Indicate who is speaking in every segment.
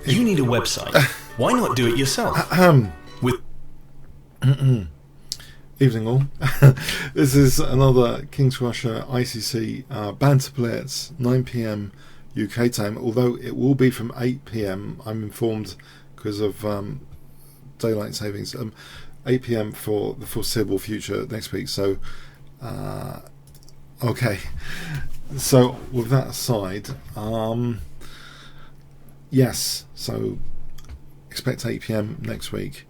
Speaker 1: You need a website. Why not do it yourself? With
Speaker 2: Evening all. This is another kingscrusher ICC Banter Blitz, 9 PM UK time, although it will be from 8 PM, I'm informed, because of daylight savings. 8 PM for the foreseeable future next week. So okay, so with that aside, yes, so expect 8 PM next week.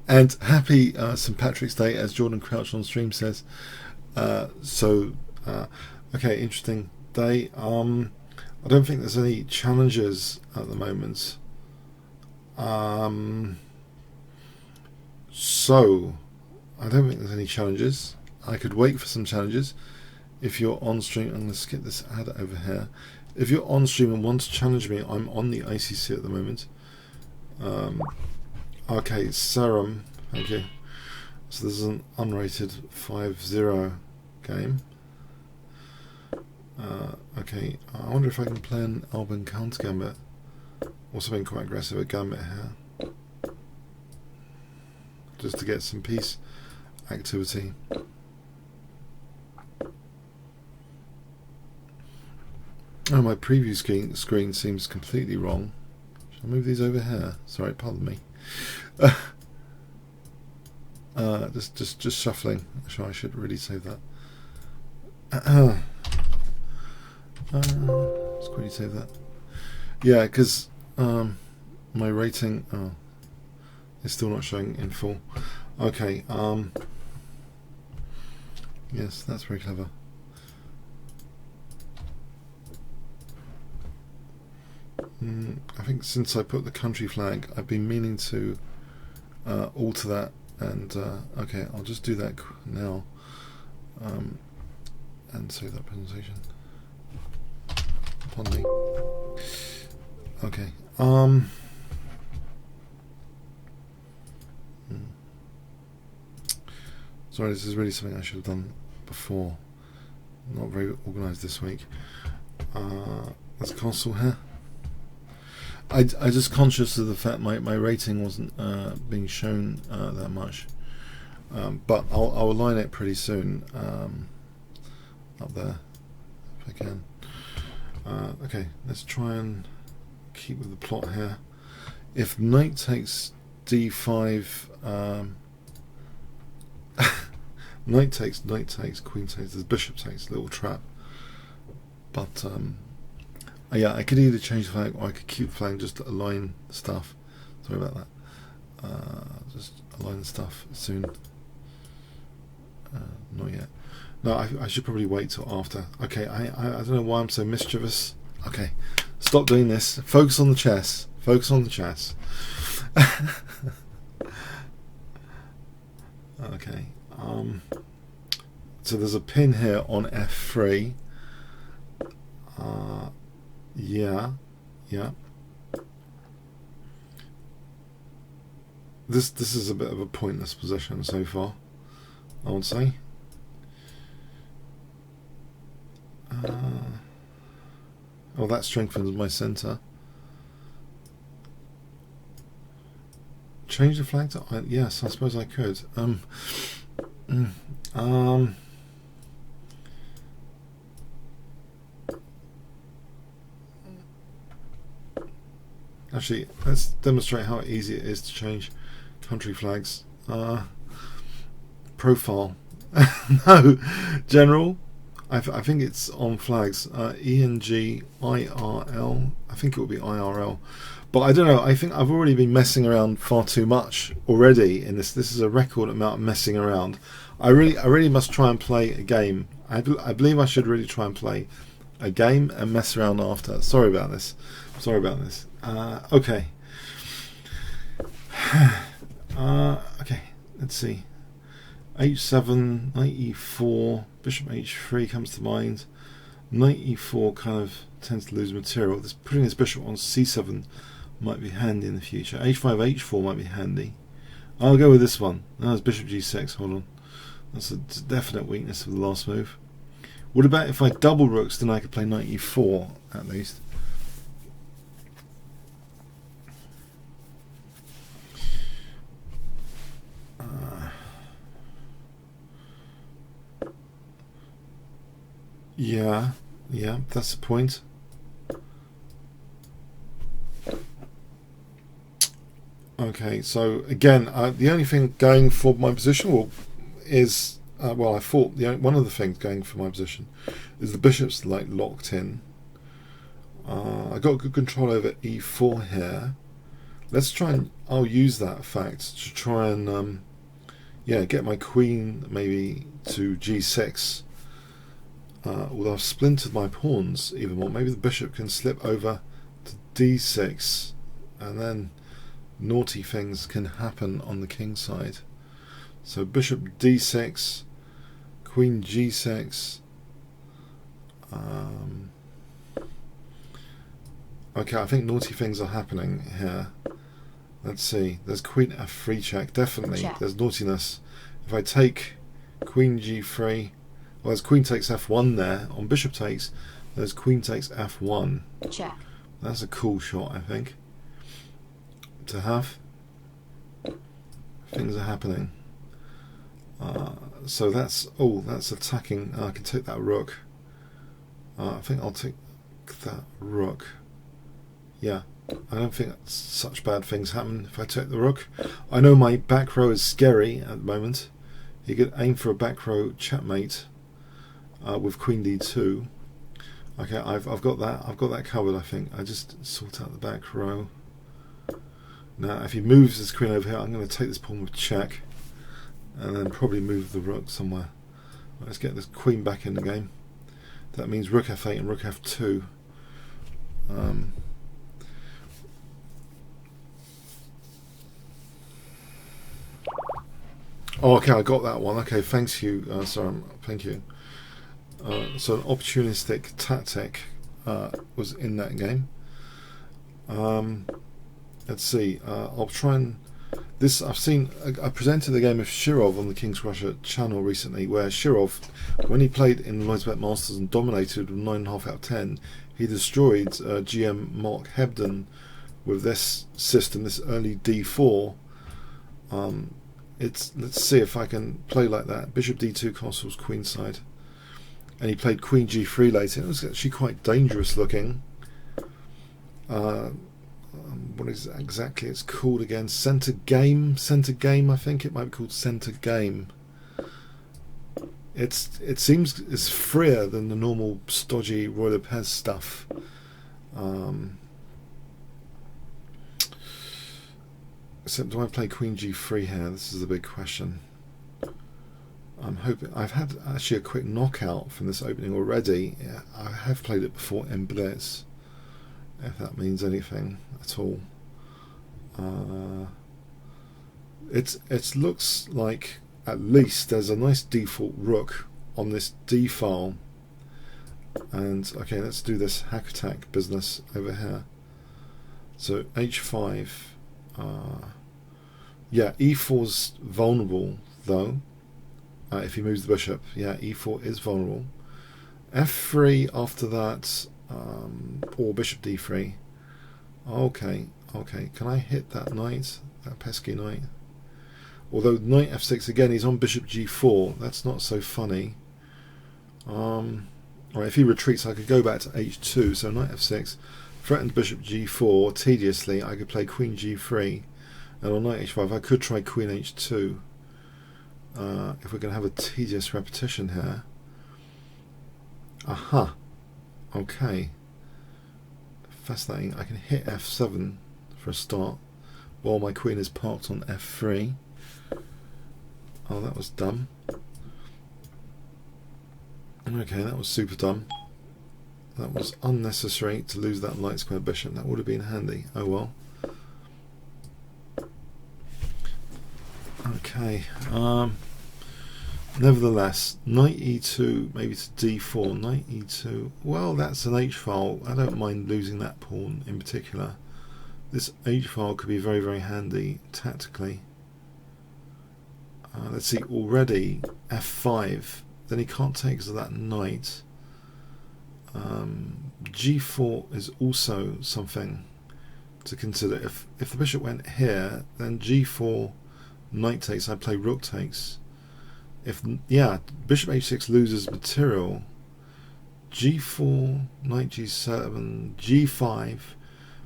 Speaker 2: And happy St. Patrick's Day, as Jordan Crouch on stream says. Okay, interesting day. I don't think there's any challenges at the moment. So I don't think there's any challenges. I could wait for some challenges. If you're on stream, I'm going to skip this ad over here. If you're on stream and want to challenge me, I'm on the ICC at the moment. Okay, Serum, thank you. So this is an unrated 5-0 game. Okay, I wonder if I can play an Alban counter gambit, or something quite aggressive at gambit here, just to get some peace activity. Oh, my preview screen seems completely wrong. Shall I move these over here? Sorry, pardon me. Just shuffling. Actually, I should really save that. Let's quickly save that. Yeah, because my rating is still not showing in full. Okay. Yes, that's very clever. I think since I put the country flag, I've been meaning to alter that, and okay, I'll just do that now, and save that presentation. Pardon me. Okay. Sorry, this is really something I should have done before. Not very organised this week. There's console here. I just conscious of the fact my rating wasn't being shown that much, but I'll align it pretty soon up there if I can. Okay, let's try and keep with the plot here. If knight takes d5, knight takes, queen takes, the bishop takes, little trap. But yeah, I could either change the flag or I could keep the flag, just align stuff. Sorry about that. Just align the stuff soon. Not yet. No, I should probably wait till after. Okay, I don't know why I'm so mischievous. Okay, stop doing this. Focus on the chess. Focus on the chess. Okay. So there's a pin here on f3. Yeah. This is a bit of a pointless position so far, I would say. Oh, that strengthens my centre. Change the flag to yes, I suppose I could. Actually, let's demonstrate how easy it is to change country flags. Profile. No, general. I think it's on flags. ENG-IRL. I think it will be IRL. But I don't know. I think I've already been messing around far too much already in this. This is a record amount of messing around. I really must try and play a game. I believe I should really try and play a game and mess around after. Sorry about this. Okay. Okay, let's see. H7, knight e4, bishop h3 comes to mind. Knight e4 kind of tends to lose material. Putting this bishop on c7 might be handy in the future. h5, h4 might be handy. I'll go with this one. No, it's bishop g6. Hold on. That's a definite weakness of the last move. What about if I double rooks, then I could play knight e4 at least. Yeah, yeah, that's the point. Okay, so again, the only thing going for my position is well, I thought one of the things going for my position is the bishop's like locked in. I got good control over e4 here. Let's try and I'll use that fact to try and get my queen maybe to g6. Although I've splintered my pawns even more, maybe the bishop can slip over to d6, and then naughty things can happen on the king side. So bishop d6, queen g6. Okay, I think naughty things are happening here. Let's see. There's queen f3 check. Definitely, check. There's naughtiness. If I take queen g3, well, there's queen takes f1 there. On bishop takes, there's queen takes f1.
Speaker 3: Check.
Speaker 2: That's a cool shot, I think, to have. Things are happening. So that's attacking. I can take that rook. I think I'll take that rook. Yeah, I don't think such bad things happen if I take the rook. I know my back row is scary at the moment. You could aim for a back row checkmate with queen d2. Okay, I've got that covered. I think I just sort out the back row. Now, if he moves his queen over here, I'm going to take this pawn with check, and then probably move the rook somewhere. Let's get this queen back in the game. That means rook f8 and rook f2. Oh, okay, I got that one. Okay, thanks you. Thank you. So an opportunistic tactic was in that game. Let's see. I'll try and this. I presented a game of Shirov on the kingscrusher channel recently, where Shirov, when he played in the Lloydsbet Masters and dominated with 9.5 out of 10, he destroyed GM Mark Hebden with this system, this early d4. Let's see if I can play like that. Bishop d2 castles queenside, and he played queen g3 later. It was actually quite dangerous looking. What is exactly it's called again? Center game. I think it might be called center game. It seems it's freer than the normal stodgy Roy Lopez stuff. Except, do I play queen g3 here? This is a big question. I'm hoping. I've had actually a quick knockout from this opening already. Yeah, I have played it before in Blitz, if that means anything at all. It looks like at least there's a nice default rook on this d file. And okay, let's do this hack attack business over here. So h5. Yeah, e4's vulnerable though. If he moves the bishop, yeah, e4 is vulnerable. f3 after that, or bishop d3. Okay. Can I hit that knight? That pesky knight. Although knight f6 again, he's on bishop g4. That's not so funny. Right, if he retreats, I could go back to h2. So knight f6, threatened bishop g4. Tediously, I could play queen g3. And on knight h5, I could try queen h2. If we're going to have a tedious repetition here. Aha. Okay. Fascinating. I can hit f7 for a start while my queen is parked on f3. Oh, that was dumb. Okay, that was super dumb. That was unnecessary to lose that light square bishop. That would have been handy. Oh well. Okay. Nevertheless, knight e2, maybe to d4. Knight e2. Well, that's an h-file. I don't mind losing that pawn in particular. This h-file could be very, very handy tactically. Let's see. Already f5. Then he can't take because of that knight. G4 is also something to consider. If the bishop went here, then G4, knight takes. I play rook takes. If bishop h6 loses material, G4, knight G7, G5,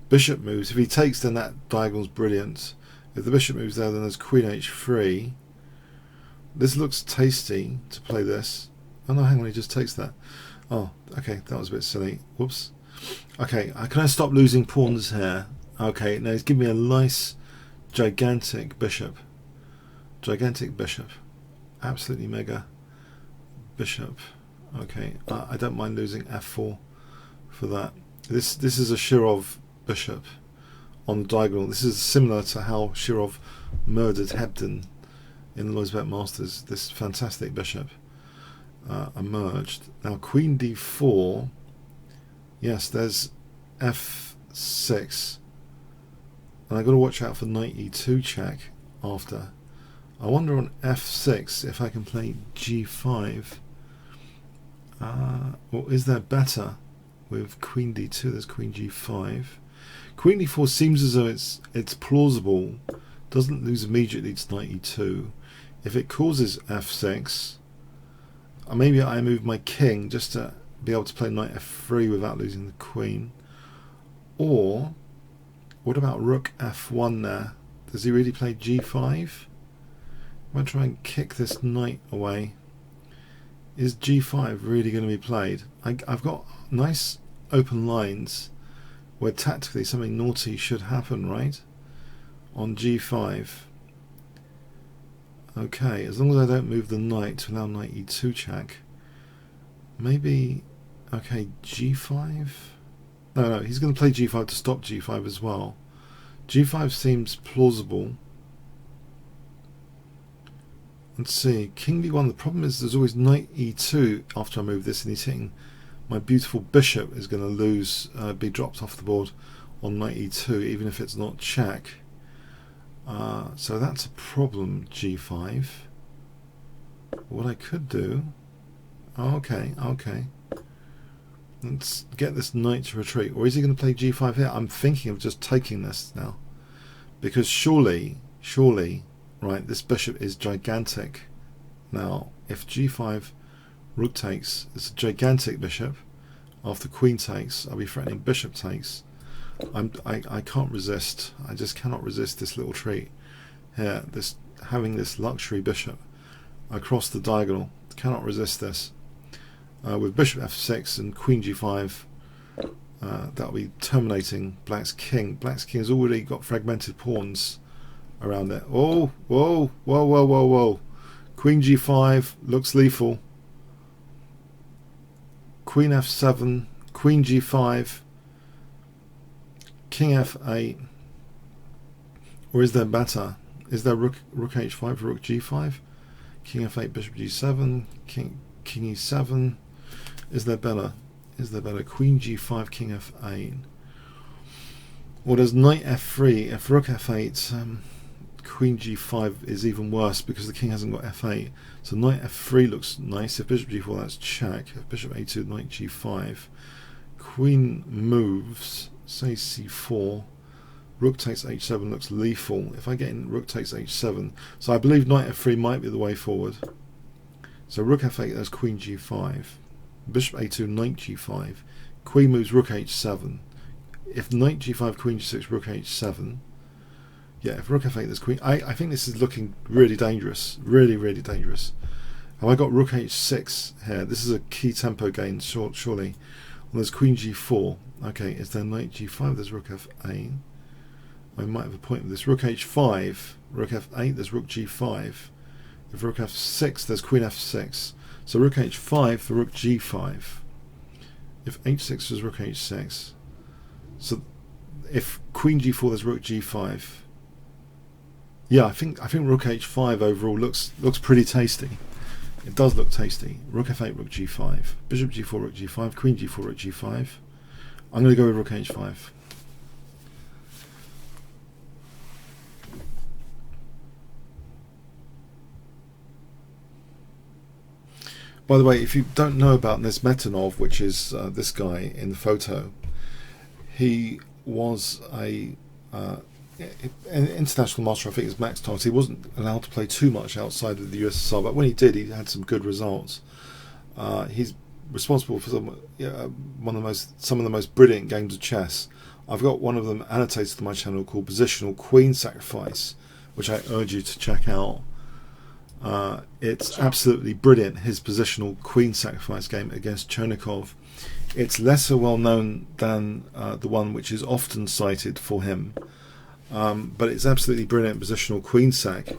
Speaker 2: bishop moves. If he takes, then that diagonal's brilliant. If the bishop moves there, then there's Queen H3. This looks tasty to play this. Oh no, hang on, he just takes that. Oh, okay, that was a bit silly. Whoops. Okay, can I stop losing pawns here? Okay, now he's giving me a nice, gigantic bishop. Gigantic bishop. Absolutely mega bishop. Okay, I don't mind losing f4 for that. This is a Shirov bishop on the diagonal. This is similar to how Shirov murdered Hebden in the Lloyds Bet Masters. This fantastic bishop emerged. Now Queen d4. Yes, there's f6, and I've got to watch out for knight e2 check after. I wonder on f6 if I can play g5. Or is there better with queen d2? There's queen g5. Queen d4 seems as though it's plausible. Doesn't lose immediately to knight e2. If it causes f6, maybe I move my king just to be able to play knight f3 without losing the queen. Or what about rook f1 there? Does he really play g5? I'm going to try and kick this knight away. Is g5 really going to be played? I've got nice open lines where tactically something naughty should happen, right? On g5. Okay, as long as I don't move the knight to allow knight e2 check. Maybe, okay, g5? No, he's going to play g5 to stop g5 as well. g5 seems plausible. Let's see, king b1. The problem is there's always knight e2 after I move this, and he's hitting my beautiful bishop is going to lose, be dropped off the board on knight e2, even if it's not check. So that's a problem, g5. What I could do... Okay. Let's get this knight to retreat. Or is he going to play g5 here? I'm thinking of just taking this now. Because surely, right, this bishop is gigantic. Now, if g5, rook takes, it's a gigantic bishop. After queen takes, I'll be threatening bishop takes. I can't resist. I just cannot resist this little treat here. Having this luxury bishop across the diagonal. Cannot resist this. With bishop f6 and queen g5, that'll be terminating Black's king. Black's king has already got fragmented pawns around it. Oh, whoa. Queen g5 looks lethal. Queen f7, queen g5, king f8. Or is there better? Is there rook h5 for rook g5? King f8, bishop g7, king e7. Is there better? Queen g5, king f8. Or does knight f3? If rook f8, queen g5 is even worse because the king hasn't got f8. So knight f3 looks nice. If bishop g4, that's check. If bishop a2, knight g5. Queen moves, say c4. Rook takes h7 looks lethal. If I get in rook takes h7, so I believe knight f3 might be the way forward. So rook f8, there's queen g5. Bishop a2, knight g5. Queen moves rook h7. If knight g5, queen g6, rook h7. Yeah, if rook f8, there's queen. I think this is looking really dangerous. Really dangerous. Have I got rook h6 here? This is a key tempo gain, surely. Well, there's queen g4. Okay, is there knight g5? There's rook f8. I might have a point with this. Rook h5, rook f8, there's rook g5. If rook f6, there's queen f6. So rook h5 for rook g5. If h6 is rook h6. So if queen g4, there's rook g5. Yeah, I think rook h5 overall looks pretty tasty. It does look tasty. Rook f8, rook g5. Bishop g4, rook g5. Queen g4, rook g5. I'm going to go with rook h5. By the way, if you don't know about Nesmetanov, which is this guy in the photo, he was an international master. I think his max times. He wasn't allowed to play too much outside of the USSR, but when he did, he had some good results. He's responsible for some of the most brilliant games of chess. I've got one of them annotated on my channel called Positional Queen Sacrifice, which I urge you to check out. It's absolutely brilliant, his Positional Queen Sacrifice game against Chernikov. It's lesser well known than the one which is often cited for him, but it's absolutely brilliant, Positional Queen Sac,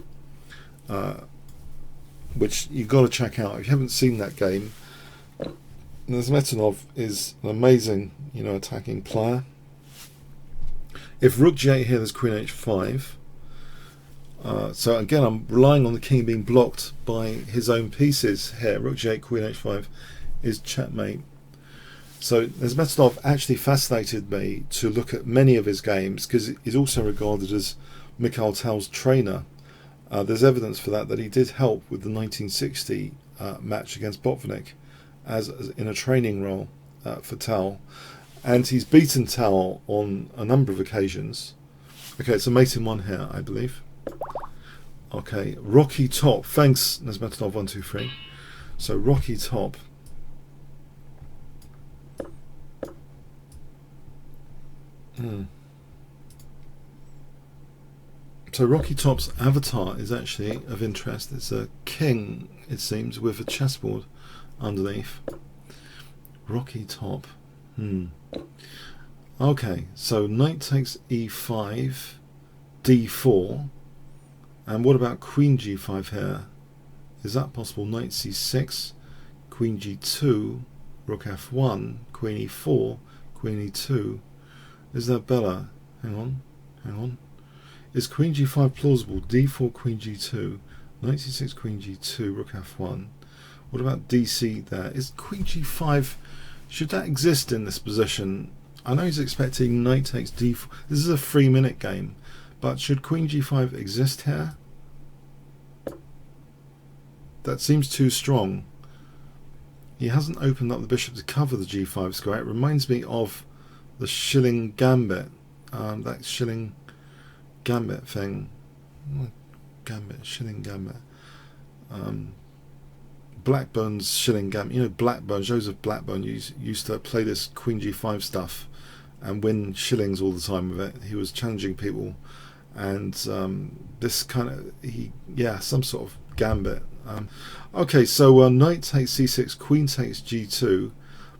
Speaker 2: which you've got to check out if you haven't seen that game. Nesmetanov is an amazing, attacking player. If Rook G8 here, there's Queen H5. So again, I'm relying on the king being blocked by his own pieces here. Rook G8, Queen H5 is checkmate. So Nesmetanov actually fascinated me to look at many of his games because he's also regarded as Mikhail Tal's trainer. There's evidence for that he did help with the 1960 match against Botvinnik as in a training role for Tal. And he's beaten Tal on a number of occasions. Okay, it's a mate in one here, I believe. Okay, Rocky Top. Thanks, Nesmetanov 123. So Rocky Top. So Rocky Top's avatar is actually of interest. It's a king, it seems, with a chessboard underneath. Rocky Top. Okay, so knight takes e5, d4, and what about queen g5 here? Is that possible? Knight c6, queen g2, rook f1, queen e4, queen e2. Is that better? Hang on. Is queen g5 plausible? d4, queen g2, knight c6, queen g2, rook f1. What about dc there? Is queen g5, should that exist in this position? I know he's expecting knight takes d4. This is a 3-minute game, but should queen g5 exist here? That seems too strong. He hasn't opened up the bishop to cover the g5 square. It reminds me of the Schilling Gambit. That Schilling Gambit thing. Schilling Gambit. Blackburn's Schilling Gambit. Blackburn, Joseph Blackburn used to play this queen g5 stuff and win shillings all the time with it. He was challenging people, and this kind of some sort of gambit. Okay, so knight takes c6, queen takes g2.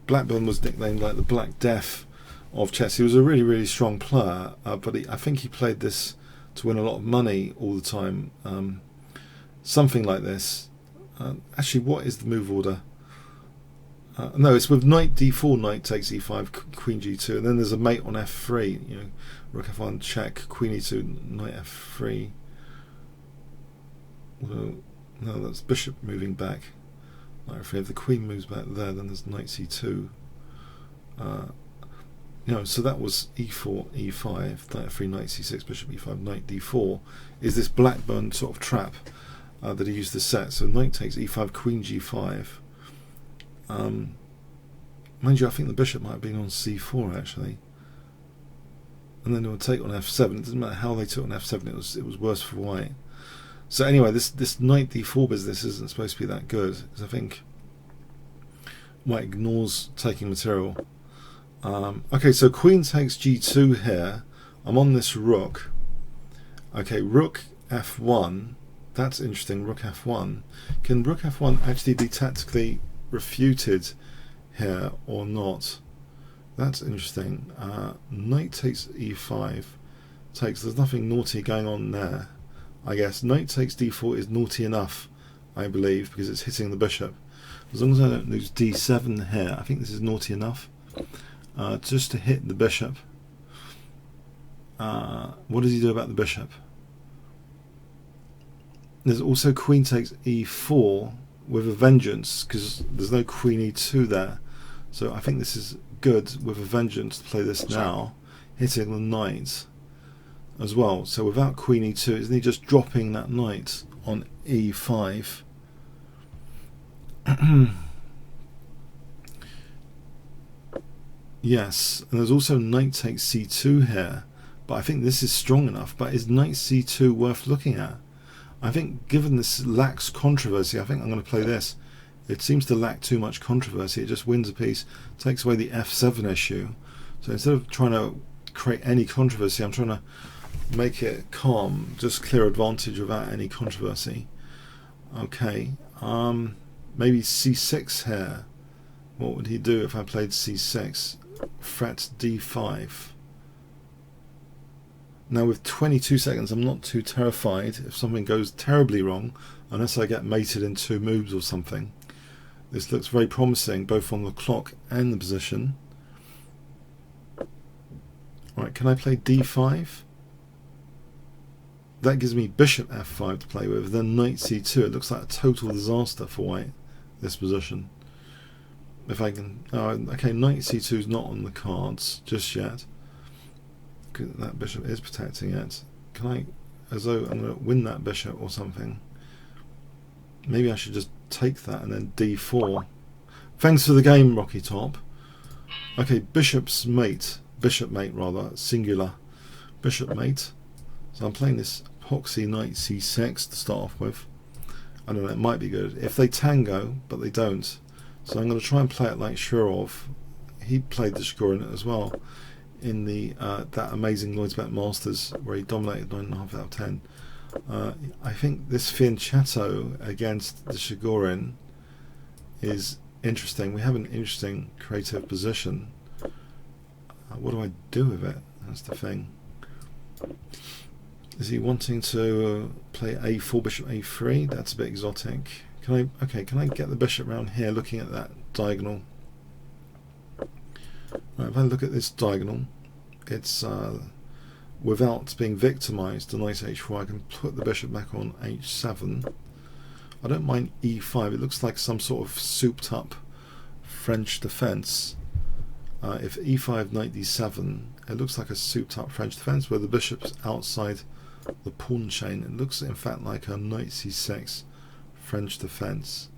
Speaker 2: Blackburn was nicknamed like the Black Death of chess. He was a really, really strong player, but I think he played this to win a lot of money all the time. Something like this. Actually, what is the move order? No, it's with knight d4, knight takes e5, queen g2, and then there's a mate on f3. Rook f1 check, queen e2, knight f3. No, that's bishop moving back. Knight f3. If the queen moves back there, then there's knight c2. So that was e4, e5, knight f3, knight c6, bishop e5, knight d4. Is this Blackburn sort of trap that he used to set? So knight takes e5, queen g5. Mind you, I think the bishop might have been on c4 actually, and then they would take on f7. It doesn't matter how they took on f7; it was worse for white. So anyway, this knight d4 business isn't supposed to be that good, because I think white ignores taking material. Okay, so queen takes g2 here. I'm on this rook. Okay, rook f1. That's interesting. Rook f1. Can rook f1 actually be tactically refuted here or not? That's interesting. Knight takes e5. There's nothing naughty going on there, I guess. Knight takes d4 is naughty enough, I believe, because it's hitting the bishop. As long as I don't lose d7 here, I think this is naughty enough. Just to hit the bishop. What does he do about the bishop? There's also queen takes e4 with a vengeance, because there's no queen e2 there. So I think this is good with a vengeance to play this now, hitting the knight as well. So without queen e2, isn't he just dropping that knight on e5? Yes, and there's also knight takes c2 here, but I think this is strong enough. But is knight c2 worth looking at? I think given this lacks controversy, I think I'm going to play this. it seems to lack too much controversy. It just wins a piece, takes away the f7 issue. So instead of trying to create any controversy, I'm trying to make it calm, just clear advantage without any controversy. Okay, maybe c6 here. What would he do if I played c6? Threat d5. Now with 22 seconds, I'm not too terrified if something goes terribly wrong, unless I get mated in 2 moves or something. This looks very promising, both on the clock and the position. Alright, can I play d5? That gives me bishop f5 to play with. Then knight c2. It looks like a total disaster for white, this position. If I can... okay, knight c2 is not on the cards just yet. That bishop is protecting it. Can I... as though I'm going to win that bishop or something. Maybe I should just take that and then d4. Thanks for the game, Rocky Top. Okay, bishop's mate. Bishop mate, rather. Singular. Bishop mate. So I'm playing this epoxy knight c6 to start off with. I don't know, it might be good. If they tango, but they don't. So I'm going to try and play it like Shirov. He played the Shigurin as well in the that amazing Lloydsbet Masters where he dominated 9.5 out of 10. I think this fianchetto against the Shigurin is interesting. We have an interesting creative position. What do I do with it? That's the thing. Is he wanting to play a4, bishop a3? That's a bit exotic. Can I get the bishop around here looking at that diagonal? Right, if I look at this diagonal, it's without being victimized to knight h4, I can put the bishop back on h7. I don't mind e5. It looks like some sort of souped up French defense. If e5 knight d7, it looks like a souped up French defense where the bishop's outside the pawn chain. It looks in fact like a knight c6 French defense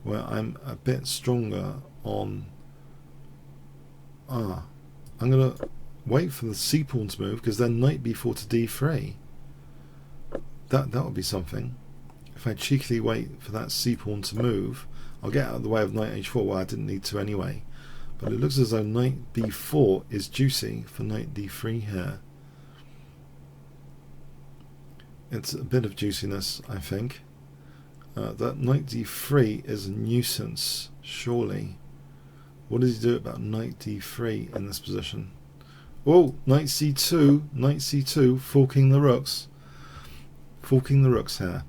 Speaker 2: where I'm a bit stronger on... I'm going to wait for the c pawn to move, because then knight b4 to d3. That would be something. If I cheekily wait for that c pawn to move, I'll get out of the way of knight h4. Well, I didn't need to anyway. But it looks as though knight b4 is juicy for knight d3 here. It's a bit of juiciness, I think. That knight d3 is a nuisance, surely. What does he do about knight d3 in this position? Oh, knight c2, forking the rooks. Forking the rooks here.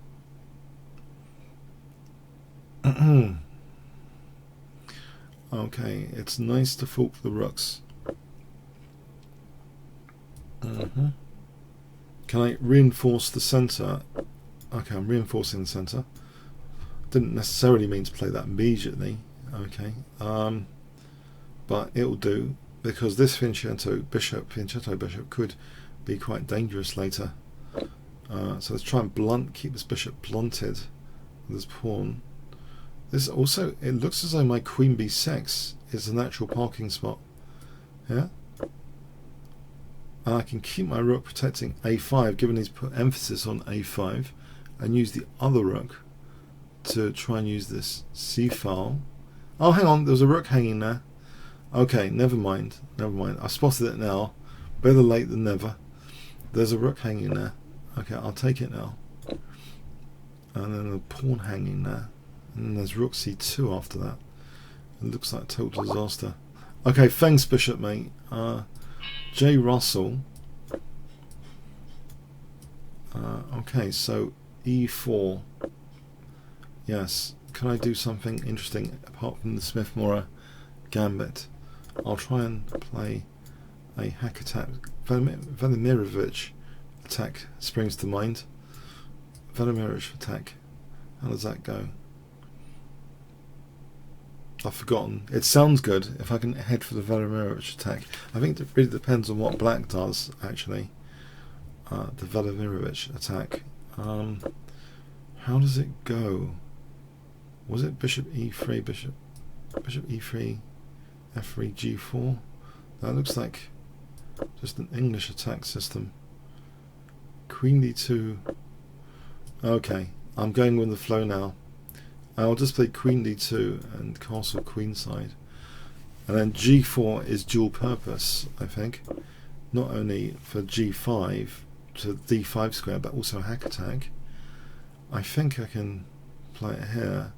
Speaker 2: Okay, it's nice to fork the rooks. Can I reinforce the centre? Okay, I'm reinforcing the centre. Didn't necessarily mean to play that immediately. Okay, but it'll do, because this fianchetto bishop could be quite dangerous later. So let's try and keep this bishop blunted with this pawn. This also, it looks as though my queen b6 is the natural parking spot. Yeah? And I can keep my rook protecting a5, given he's put emphasis on a5, and use the other rook to try and use this c-file. Oh, hang on, there was a rook hanging there. Okay, never mind. I spotted it now. Better late than never. There's a rook hanging there. Okay, I'll take it now. And then a pawn hanging there. And then there's rook c2 after that. It looks like a total disaster. Okay, thanks, bishop mate. J. Russell. Okay, so e4. Yes. Can I do something interesting apart from the Smith-Morra gambit? I'll try and play a hack attack. Velimirovich attack springs to mind. Velimirovich attack. How does that go? I've forgotten. It sounds good if I can head for the Velimirovich attack. I think it really depends on what black does, actually. The Velimirovich attack. How does it go? Was it bishop e3, bishop e3, f3, g4? That looks like just an English attack system. Queen d2. Okay, I'm going with the flow now. I'll just play queen d2 and castle queenside. And then g4 is dual purpose, I think. Not only for g5 to d5 square, but also a hack attack. I think I can play it here.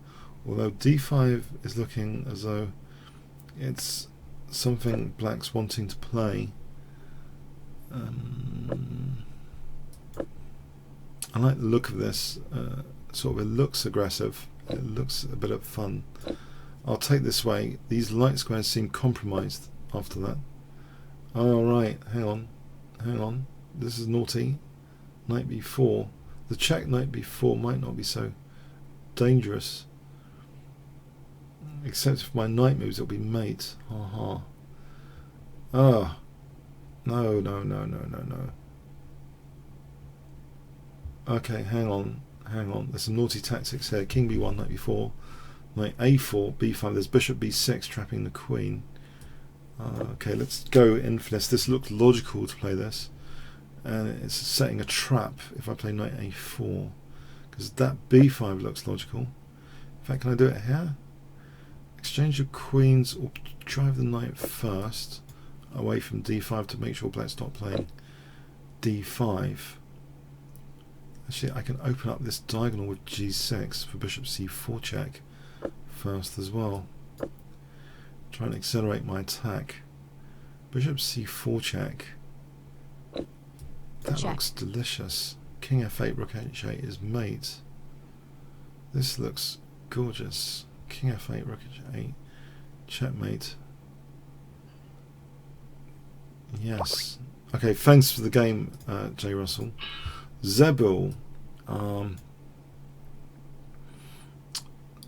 Speaker 2: Although d5 is looking as though it's something black's wanting to play. I like the look of this. Sort of, it looks aggressive. It looks a bit of fun. I'll take this way. These light squares seem compromised after that. Oh right, hang on. This is naughty. Knight b4. The check knight b4 might not be so dangerous. Except if my knight moves, it'll be mate. Haha. Oh. No. Okay, hang on. There's some naughty tactics here. King b1, knight b4, knight a4, b5. There's bishop b6 trapping the queen. Okay, let's go in for this. This looks logical to play this. And it's setting a trap if I play knight a4. Because that b5 looks logical. In fact, can I do it here? Exchange your queens or drive the knight first away from d5 to make sure black's not playing d5. Actually, I can open up this diagonal with g6 for bishop c4 check first as well. Try and accelerate my attack. Bishop c4 check. That looks delicious. King f8, rook h8 is mate. This looks gorgeous. King f8, rook h8, checkmate. Yes. Okay, thanks for the game, J. Russell. Zebul.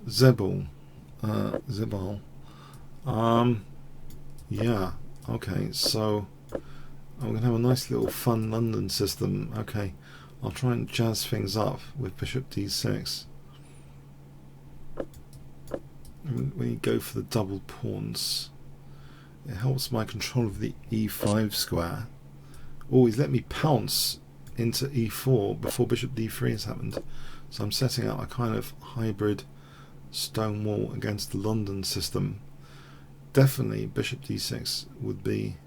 Speaker 2: Zebul. Yeah. Okay, so I'm going to have a nice little fun London system. Okay, I'll try and jazz things up with bishop d6. When you go for the double pawns, it helps my control of the e5 square. Oh, he's let me pounce into e4 before bishop d3 has happened. So I'm setting out a kind of hybrid stone wall against the London system. Definitely bishop d6 would be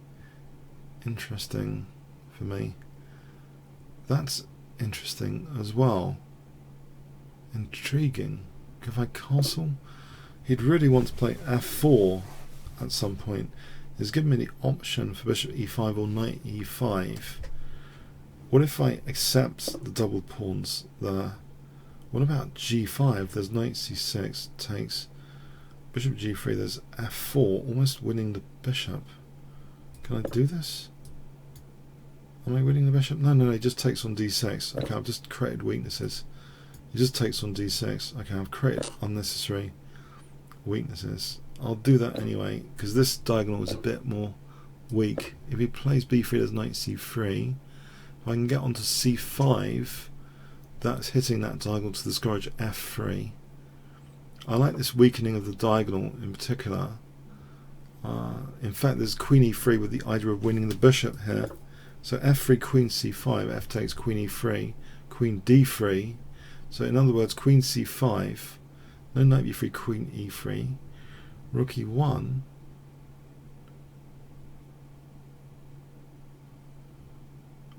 Speaker 2: interesting for me. That's interesting as well. Intriguing. If I castle, he'd really want to play f4 at some point. He's given me the option for bishop e5 or knight e5. What if I accept the double pawns there? What about g5? There's knight c6 takes bishop g3. There's f4, almost winning the bishop. Can I do this? Am I winning the bishop? No, he just takes on d6. Okay, I've just created weaknesses. He just takes on d6. Okay, I've created unnecessary weaknesses. I'll do that anyway, because this diagonal is a bit more weak. If he plays b3, there's knight c3. If I can get onto c5, that's hitting that diagonal to discourage f3. I like this weakening of the diagonal in particular. In fact, there's queen e3 with the idea of winning the bishop here. So f3, queen c5, f takes queen e3, queen d3. So in other words, queen c5, no knight b3, queen e3, rook e1.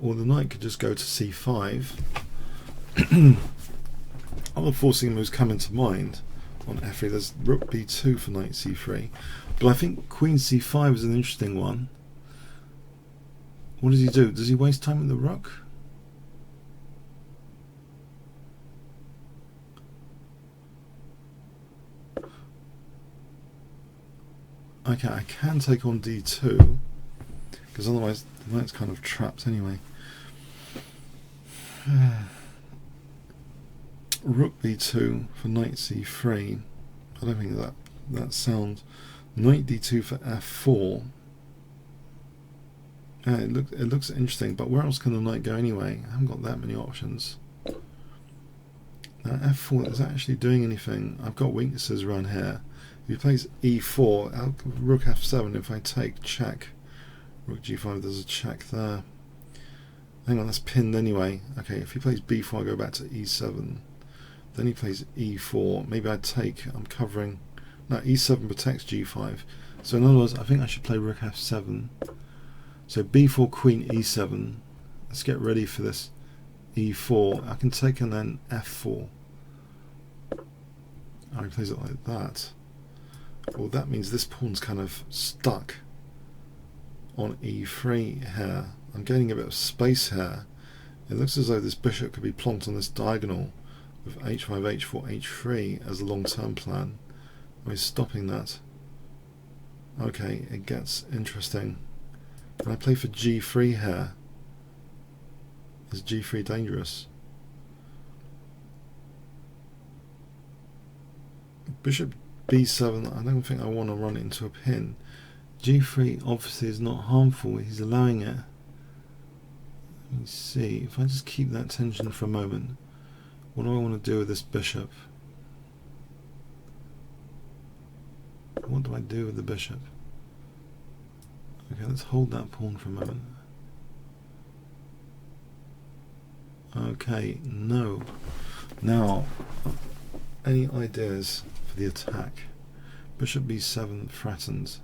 Speaker 2: Or the knight could just go to c5. Other forcing moves come into mind on f3. There's rook b2 for knight c3. But I think queen c5 is an interesting one. What does he do? Does he waste time with the rook? Okay, I can take on d2, because otherwise the knight's kind of trapped anyway. Rook b2 for knight c3. I don't think that sounds. Knight d2 for f4. It looks interesting, but where else can the knight go anyway? I haven't got that many options. Now f4 is actually doing anything. I've got weaknesses around here. If he plays e4, rook f7, if I take, check. Rook g5, there's a check there. Hang on, that's pinned anyway. Okay, if he plays b4, I go back to e7. Then he plays e4. Maybe I take. I'm covering. No, e7 protects g5. So in other words, I think I should play rook f7. So b4, queen e7. Let's get ready for this e4. I can take and then f4. Oh, he plays it like that. Well, that means this pawn's kind of stuck on e3 here. I'm gaining a bit of space here. It looks as though this bishop could be plonked on this diagonal with h5, h4, h3 as a long-term plan. We're stopping that. Okay, it gets interesting. Can I play for g3 here? Is g3 dangerous? Bishop b7, I don't think I want to run it into a pin. g3 obviously is not harmful, he's allowing it. Let me see, if I just keep that tension for a moment, what do I want to do with this bishop? What do I do with the bishop? Okay, let's hold that pawn for a moment. Okay, no. Now, any ideas for the attack? Bishop b7 threatens.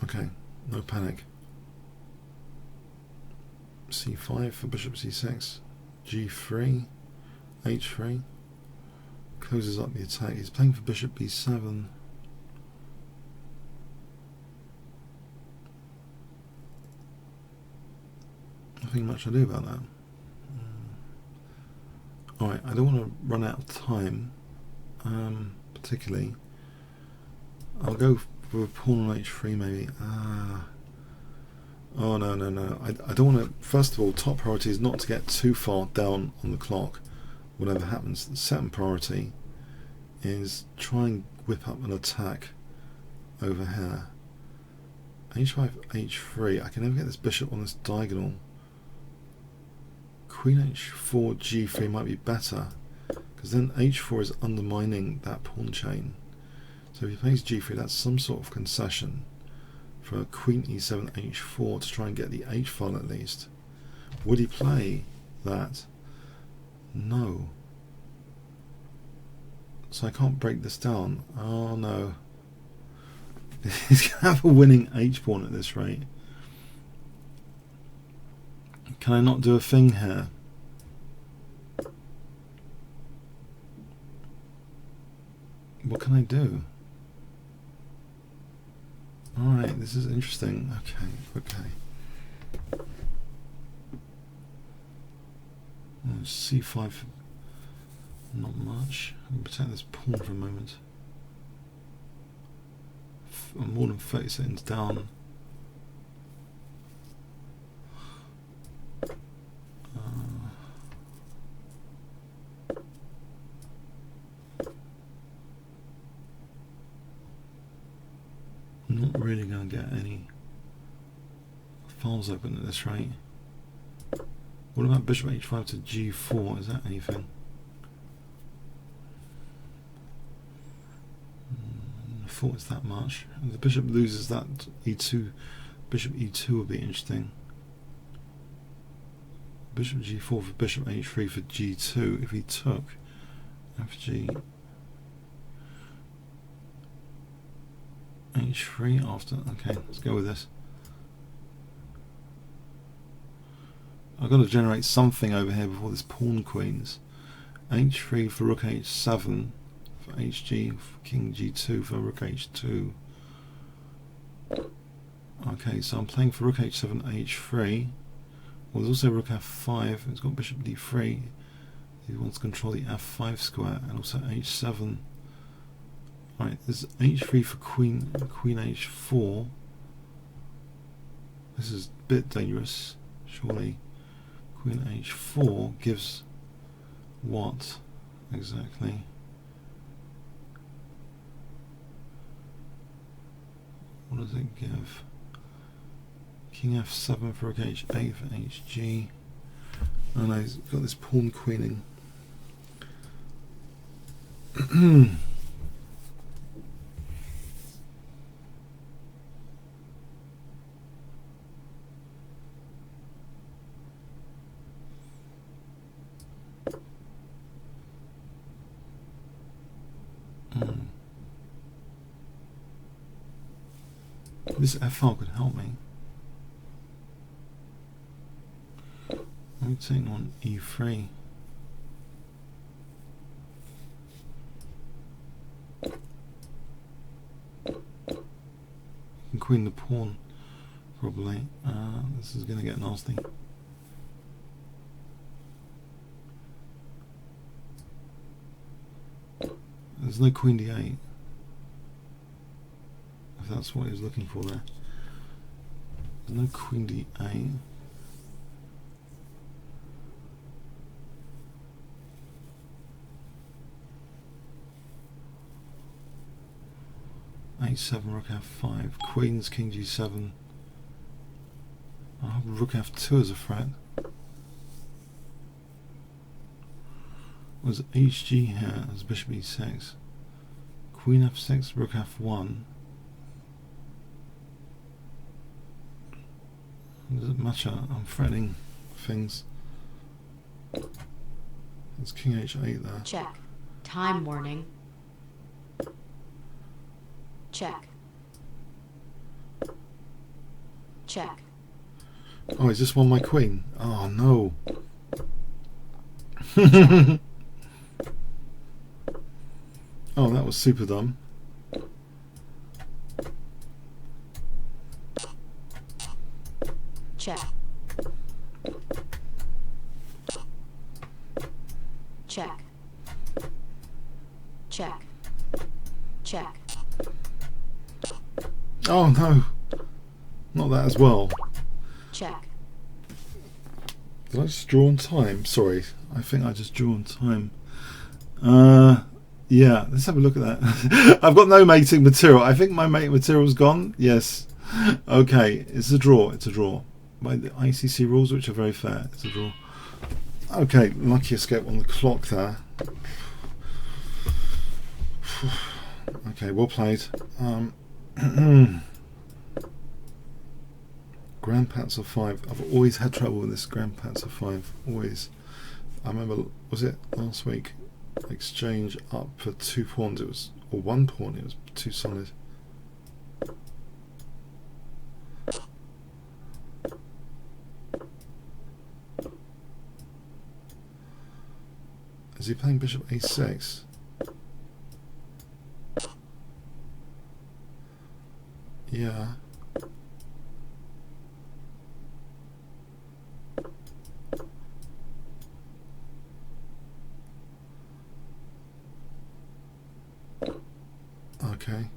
Speaker 2: Okay, no panic. c5 for bishop c6, g3, h3, closes up the attack. He's playing for bishop b7. Nothing much to do about that. Alright, I don't want to run out of time, particularly. I'll go for a pawn on h3 maybe. Oh no. I don't want to. First of all, top priority is not to get too far down on the clock, whatever happens. The second priority is try and whip up an attack over here. h5, h3. I can never get this bishop on this diagonal. Queen h4, g3 might be better, because then h4 is undermining that pawn chain. So if he plays g3, that's some sort of concession for queen e7, h4 to try and get the h file at least. Would he play that? No. So I can't break this down. Oh no. He's going to have a winning h pawn at this rate. Can I not do a thing here? What can I do? Alright, this is interesting. Okay. C5, not much. I'll protect this pawn for a moment. I'm more than 30 seconds down. I'm not really going to get any files open at this rate. What about bishop h5 to g4? Is that anything? I thought it's that much. If the bishop loses that e2, bishop e2 would be interesting. Bishop g4 for bishop h3 for g2. If he took fg h3 after. Okay, let's go with this. I've got to generate something over here before this pawn queens. h3 for rook h7 for hg, for king g2 for rook h2. Okay, so I'm playing for rook h7, h3. Well, there's also rook f5. It's got bishop d3. He wants to control the f5 square, and also h7. Right, there's h3 for queen h4. This is a bit dangerous, surely. Queen h4 gives what exactly? What does it give? King f7 for rook h8 for hg. Oh no, he's got this pawn queening. This f-file could help me. Let me take on e3. And queen the pawn, probably. This is going to get nasty. There's no queen d8. If that's what he was looking for there. There's no queen d8. h7, rook f5, queens, king g7. I'll have rook f2 as a threat. Was hg here as bishop e6. Queen f6, rook f1. Does it matter? I'm threatening things. There's king h8 there.
Speaker 3: Check. Time warning. Check. Check.
Speaker 2: Oh, is this one my queen? Oh no. Oh, that was super dumb.
Speaker 3: Check. Check. Check. Check.
Speaker 2: Oh no. Not that as well.
Speaker 3: Check.
Speaker 2: Did I just draw on time? Sorry, I think I just drew on time. Yeah, let's have a look at that. I've got no mating material. I think my mating material's gone. Yes. Okay, it's a draw. It's a draw. By the ICC rules, which are very fair, it's a draw. Okay, lucky escape on the clock there. Okay, well played. Grand Pats of 5. I've always had trouble with this Grand Pats of 5. Always. I remember, was it last week? Exchange up for 2 pawns. It was, or 1 pawn. It was too solid. Is he playing bishop a6? Yeah. Okay.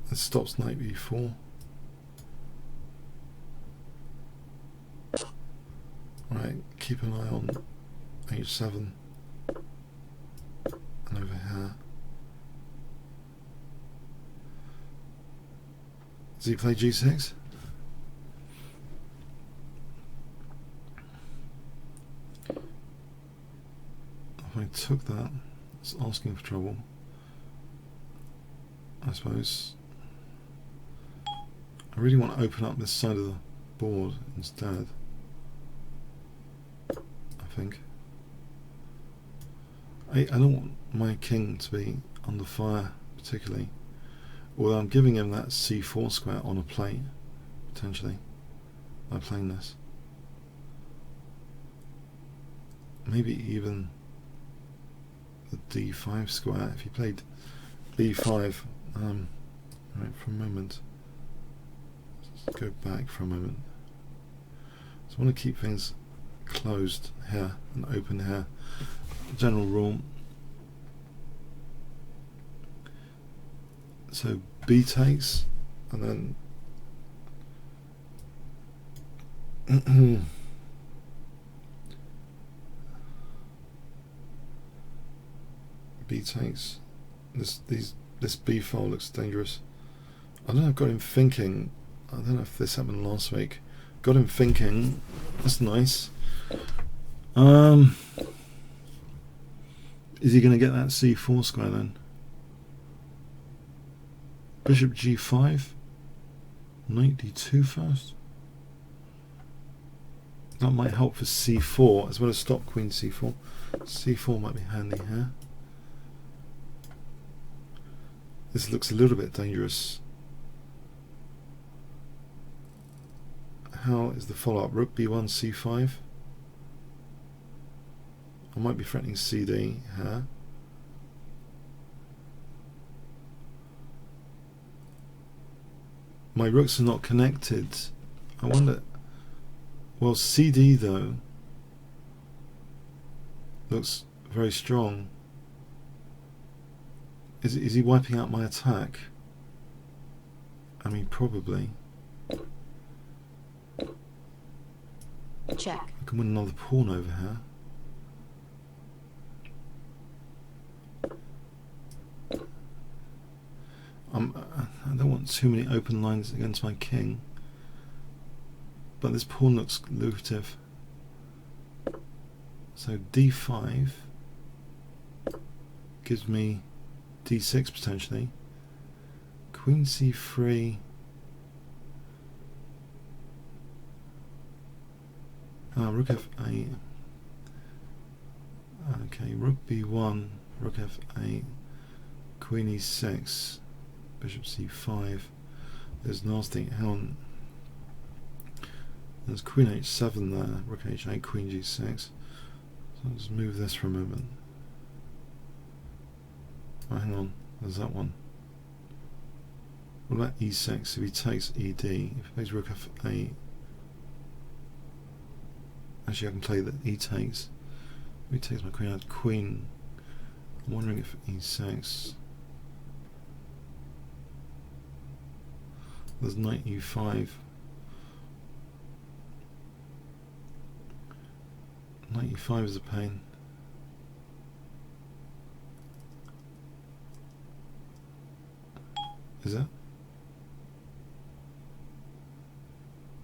Speaker 2: That stops knight b4. Right, keep an eye on h7 and over here. Does he play g6? If I took that, it's asking for trouble, I suppose. I really want to open up this side of the board instead. I think. I don't want my king to be under fire particularly, although I'm giving him that c4 square on a plate potentially by playing this. Maybe even the d5 square if he played b5. Right, for a moment. Let's go back for a moment. So I want to keep things closed here and open here. General rule. So b takes, and then b takes. This b file looks dangerous. I don't know, I've got him thinking. I don't know if this happened last week. Got him thinking. That's nice. Is he going to get that c4 square then? Bishop g5. Knight d2 first. That might help for c4 as well as stop queen c4. c4 might be handy here. This looks a little bit dangerous. How is the follow-up? Rook b1 c5. I might be threatening cd here. My rooks are not connected. I wonder. Well, cd though looks very strong. Is he wiping out my attack? I mean, probably.
Speaker 3: Check.
Speaker 2: I can win another pawn over here. I don't want too many open lines against my king, but this pawn looks lucrative. So d5 gives me d6 potentially. Queen c3. Rook f8. Okay, rook b1, rook f8, queen e6, bishop c5. There's nasty. Hang on. There's queen h7 there, rook h8, queen g6. So I'll just move this for a moment. Oh, hang on. There's that one. What about e6? If he takes ed, if he plays rook f8. Actually, I can play that e takes. If he takes my queen out, queen. I'm wondering if e6. There's knight e5. Knight e5 is a pain. Is it?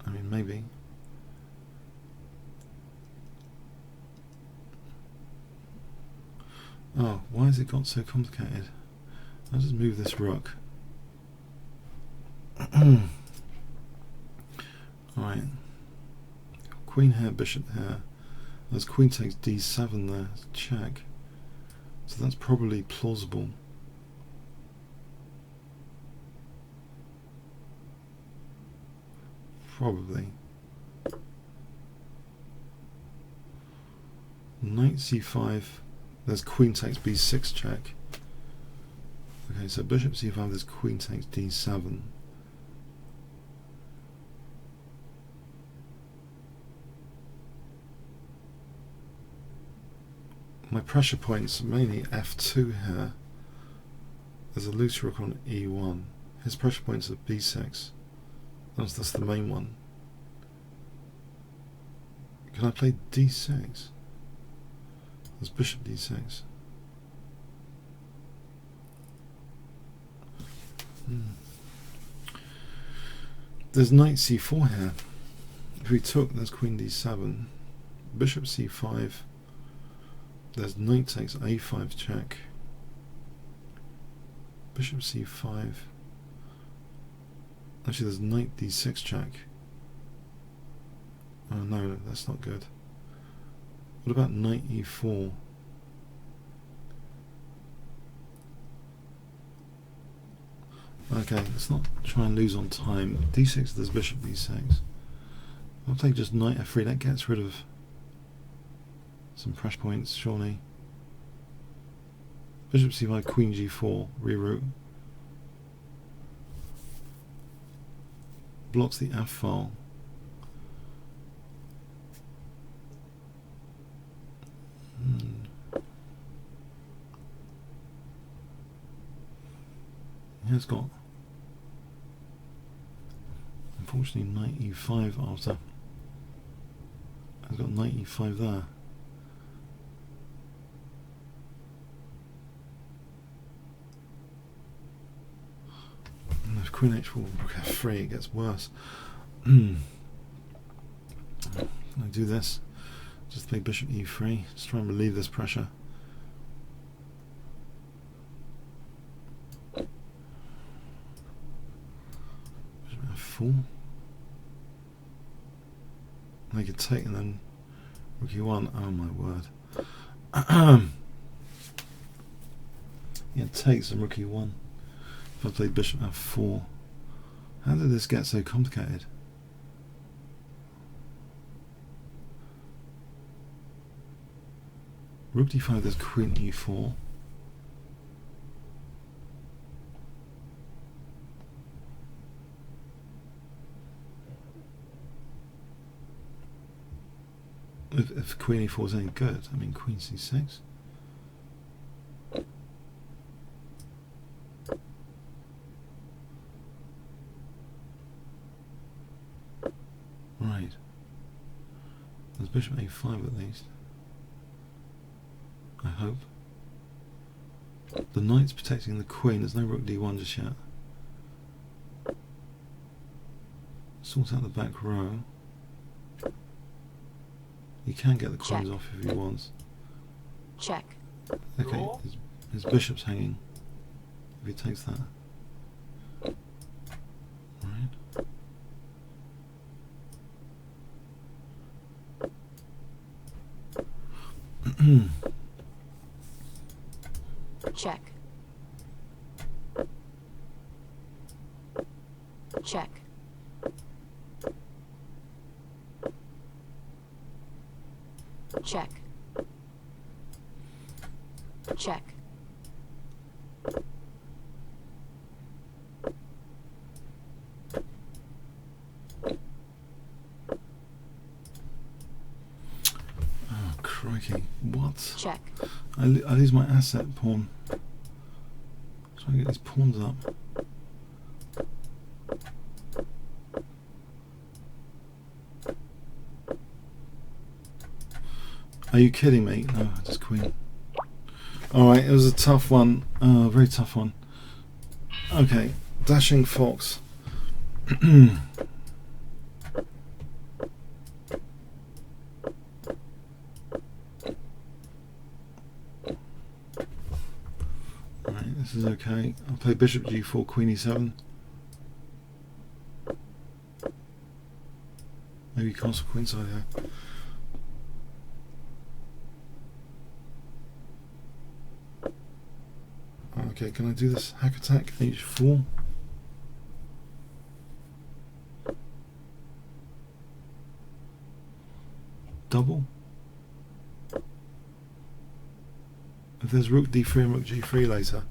Speaker 2: I mean, maybe. Oh, why has it got so complicated? I'll just move this rook. Alright. Queen here, bishop here. There's queen takes d7 there. Check. So that's probably plausible. Probably. Knight c5. There's queen takes b6 check. Okay, so bishop c5, there's queen takes d7. My pressure points are mainly f2 here. There's a loose rook on e1. His pressure points are b6. That's the main one. Can I play d6? There's bishop d6. There's knight c4 here. If we took, there's queen d7. Bishop c5. There's knight takes a5 check. Bishop c5. Actually, there's knight d6 check. Oh no, that's not good. What about knight e4? Okay, let's not try and lose on time. d6, there's bishop d6. I'll take just knight f3. That gets rid of some pressure points, surely. Bishop c5, queen g4, reroute. Blocks the f file. He has got, unfortunately, knight e5 after. I've got knight e5 there. And if queen h4, rook f3, it gets worse. Can I do this? Just play bishop e3, just try and relieve this pressure. Bishop f4. I could take and then rook e1. Oh my word. Yeah, takes and rook e1. If I played bishop f4. How did this get so complicated? Rook d5, there's queen e4. If queen e4 is any good, I mean queen c6. Right. There's bishop a5 at least. I hope. The knight's protecting the queen. There's no rook d1 just yet. Sort out the back row. He can get the queens off if he wants.
Speaker 3: Check.
Speaker 2: Okay, his bishop's hanging. If he takes that. Right.
Speaker 3: Check. Check. Check. Check.
Speaker 2: Oh, crikey. What?
Speaker 3: Check.
Speaker 2: I lose my asset pawn. Try and get these pawns up. Are you kidding me? No, just queen. Alright, it was a tough one. Very tough one. Okay, dashing fox. Right, this is okay. I'll play bishop g4, queen e7. Maybe castle queenside here. Okay, can I do this hack attack? h4. Double. If there's rook d3 and rook g3 later.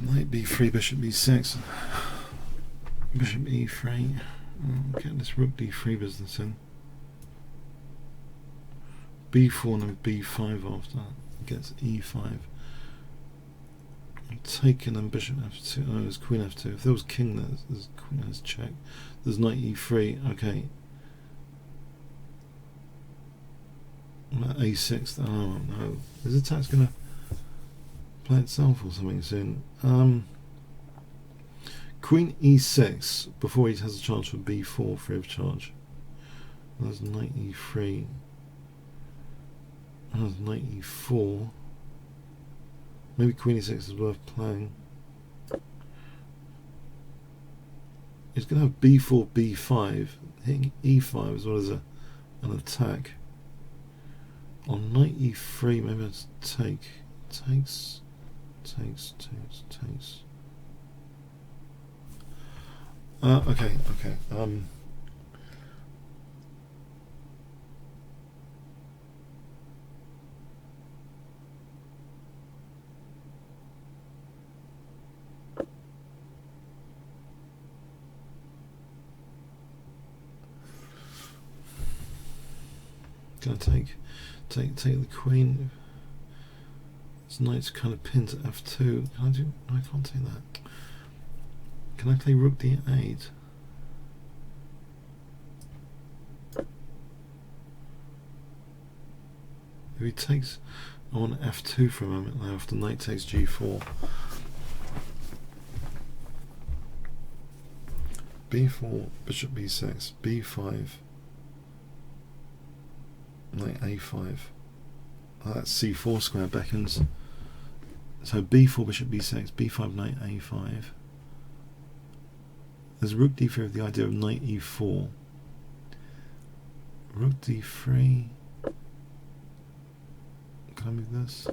Speaker 2: Knight b3, bishop b6. Bishop e3. Get this rook d3 business in. b4 and then b5 after that. Gets e5. I'm taking and bishop f2. Oh, there's queen f2. If there was king there, there's queen, there's check. There's knight e3. Okay. A6. Oh no. Is attack's gonna play itself or something soon? Queen e6 before he has a chance for b4 free of charge. There's knight e3. There's knight e4. Maybe queen e6 is worth playing. He's going to have b4, b5, hitting e5 as well as an attack. On knight e3, maybe let's take. Takes. Okay. Gonna take the queen. This knight's kind of pinned to f2. Can I do? No, I can't do that. Can I play rook d8? If he takes, I want f2 for a moment now. After knight takes g4. b4, bishop b6, b5, knight a5. Oh, that's c4 square beckons. So b4, bishop b6, b5, knight a5. There's rook d3 with the idea of knight e4. Rook d3. Can I move this?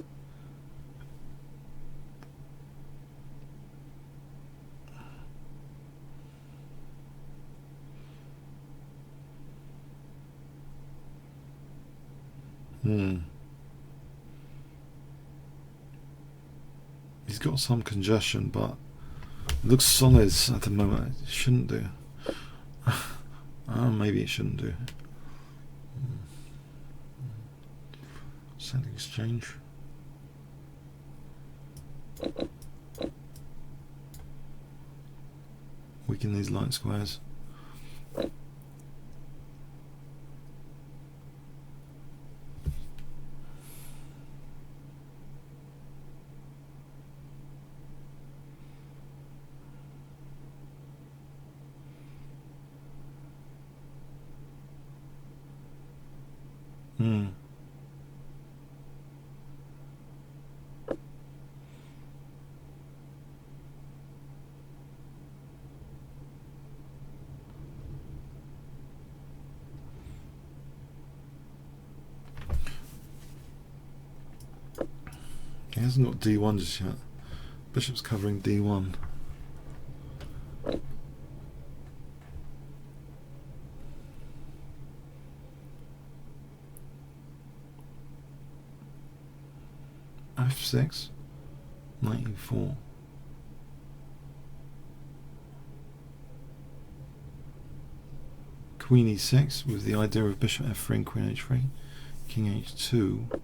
Speaker 2: He's got some congestion, but it looks solid at the moment. It shouldn't do. Maybe it shouldn't do. Send exchange. Weaken these light squares. He hasn't got d1 just yet. Bishop's covering d1. f6, knight e4. Queen e6 with the idea of bishop f3 and queen h3. King h2.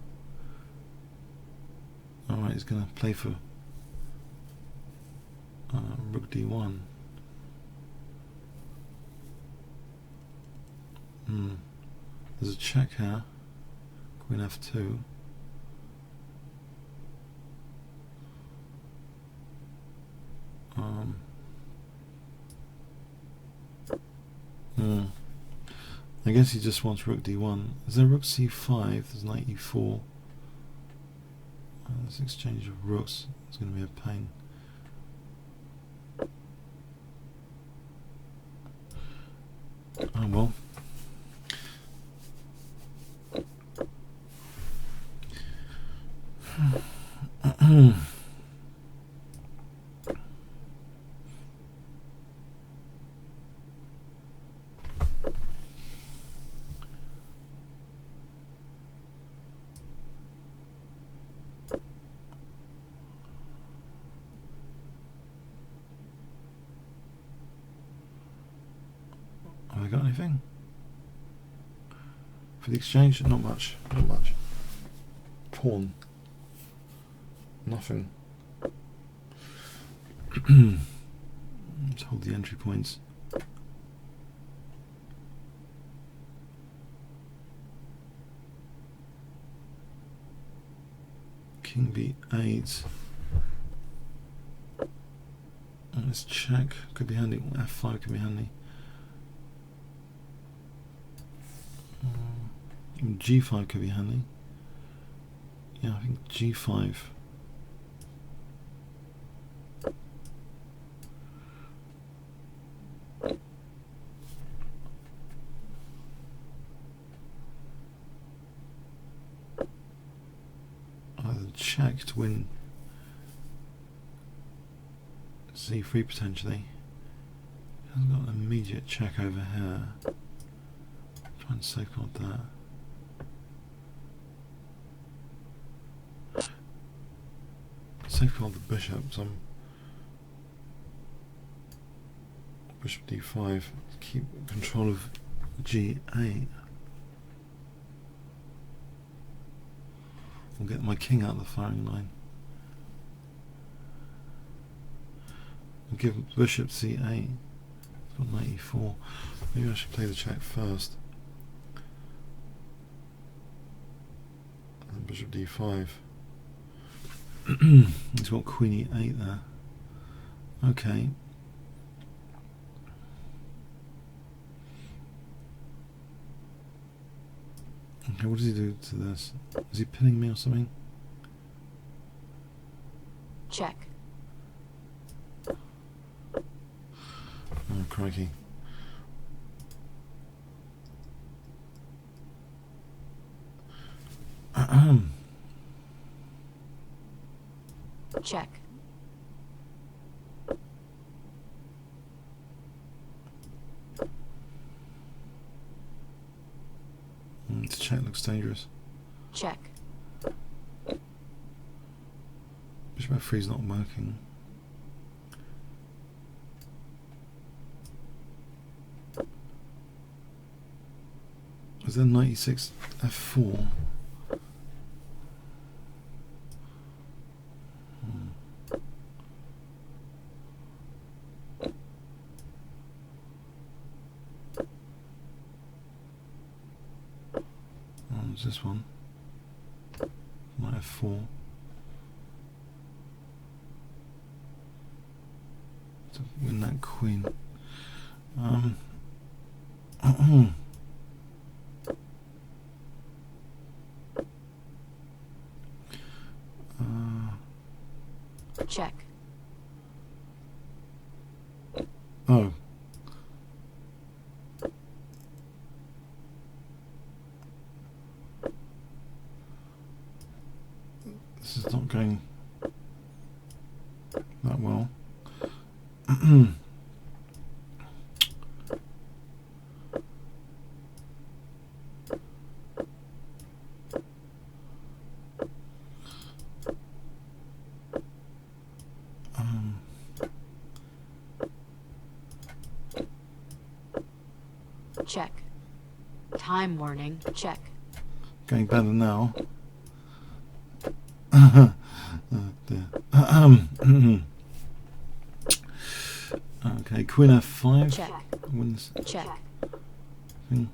Speaker 2: Alright, he's going to play for rook d1. There's a check here. Queen f2. I guess he just wants rook d1. Is there rook c5? There's knight e4. This exchange of rooks is going to be a pain. Oh well. Have I got anything? For the exchange? Not much. Not much. Pawn. Nothing. Let's hold the entry points. King b8. Let's check. Could be handy. F5 could be handy. G5 could be handy. Yeah, I think G5. Either check to win C3 potentially. Hasn't got an immediate check over here. Try and safeguard that. Safeguard the bishop. Bishop d5. Keep control of g8. I'll get my king out of the firing line. I'll give bishop c8. It's got knight e4. Maybe I should play the check first. And bishop d5. He's got queen e8 there. Okay. Okay, what does he do to this? Is he pinning me or something?
Speaker 3: Check.
Speaker 2: Oh, crikey.
Speaker 3: Check.
Speaker 2: This check looks dangerous.
Speaker 3: Check.
Speaker 2: Bishop F3 is not working. Is there 96 F4? What's this one? Knight F4. To win that queen.
Speaker 3: Check.
Speaker 2: Oh. This is not going that well.
Speaker 3: Check. Time warning. Check.
Speaker 2: Going better now. Oh dear. Okay, Queen F5.
Speaker 3: Check.
Speaker 2: Wins.
Speaker 3: Check.
Speaker 2: Thing.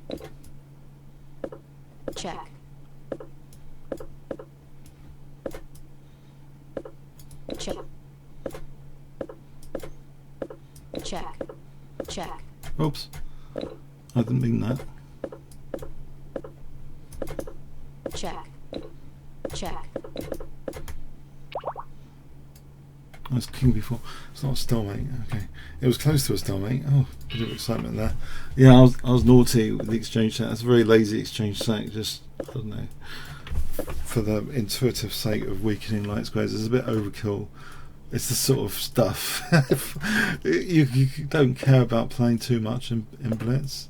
Speaker 3: Check. Check. Check. Check.
Speaker 2: Oops. I didn't mean that.
Speaker 3: Check. Check.
Speaker 2: Oh, it's king before. It's not a stalemate. Okay, it was close to a stalemate. Oh, a bit of excitement there. Yeah, I was naughty with the exchange set. That's a very lazy exchange set. Just, I don't know, for the intuitive sake of weakening light squares. It's a bit overkill. It's the sort of stuff you don't care about playing too much in Blitz.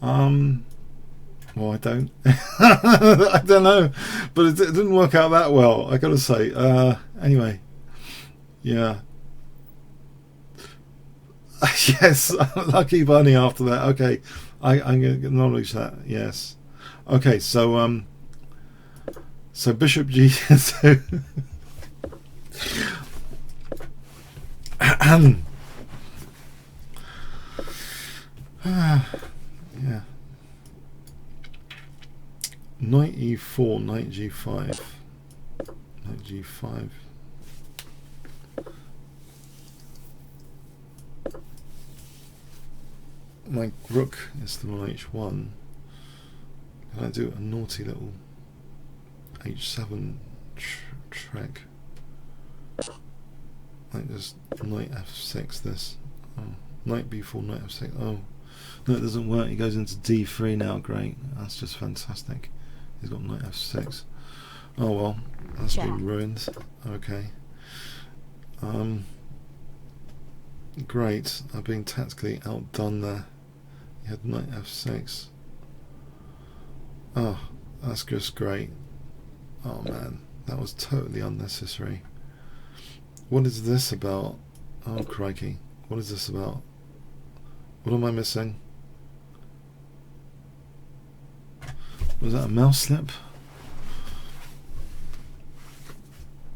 Speaker 2: Well, I don't. I don't know, but it didn't work out that well, I gotta say. Anyway, yeah. Yes, lucky bunny after that. Okay, I'm gonna acknowledge that. Yes. Okay, so bishop G2. Yeah. Knight E4, knight G5, knight G5. My rook is still on H1. Can I do a naughty little H7 trick? Like just knight F6 this. Oh, knight B4, knight F6. Oh, no, it doesn't work. He goes into D3 now. Great. That's just fantastic. He's got knight F6. Oh well, that's been ruined. Okay. Great. I've been tactically outdone there. He had knight F6. Oh, that's just great. Oh man, that was totally unnecessary. What is this about? Oh crikey. What is this about? What am I missing? Was that a mouse slip?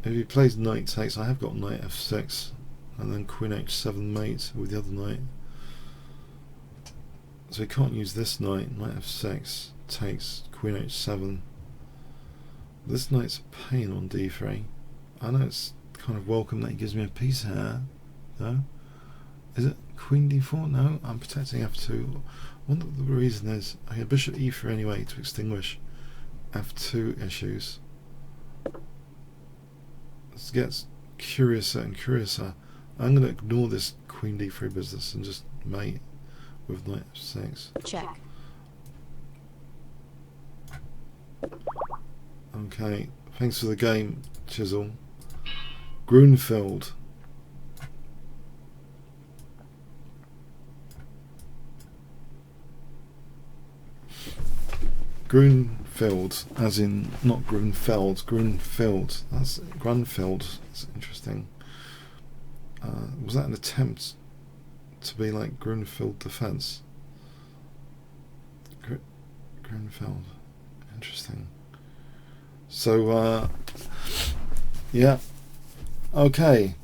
Speaker 2: If he plays knight takes, I have got knight F6 and then queen H7 mate with the other knight. So he can't use this knight. Knight F6 takes queen H7. This knight's a pain on D3. I know it's kind of welcome that he gives me a piece here, though. Is it queen D4? No, I'm protecting F2. I wonder what the reason is. I had bishop E4 anyway to extinguish f2 issues. This gets curiouser and curiouser. I'm going to ignore this queen d3 business and just mate with knight f6.
Speaker 3: Check.
Speaker 2: Okay, thanks for the game, Chisel. Grunfeld. Grunfeld, as in not Grunfeld, Grunfeld. That's Grunfeld. That's interesting. Was that an attempt to be like Grunfeld Defense? Grunfeld. Interesting. So, yeah. Okay.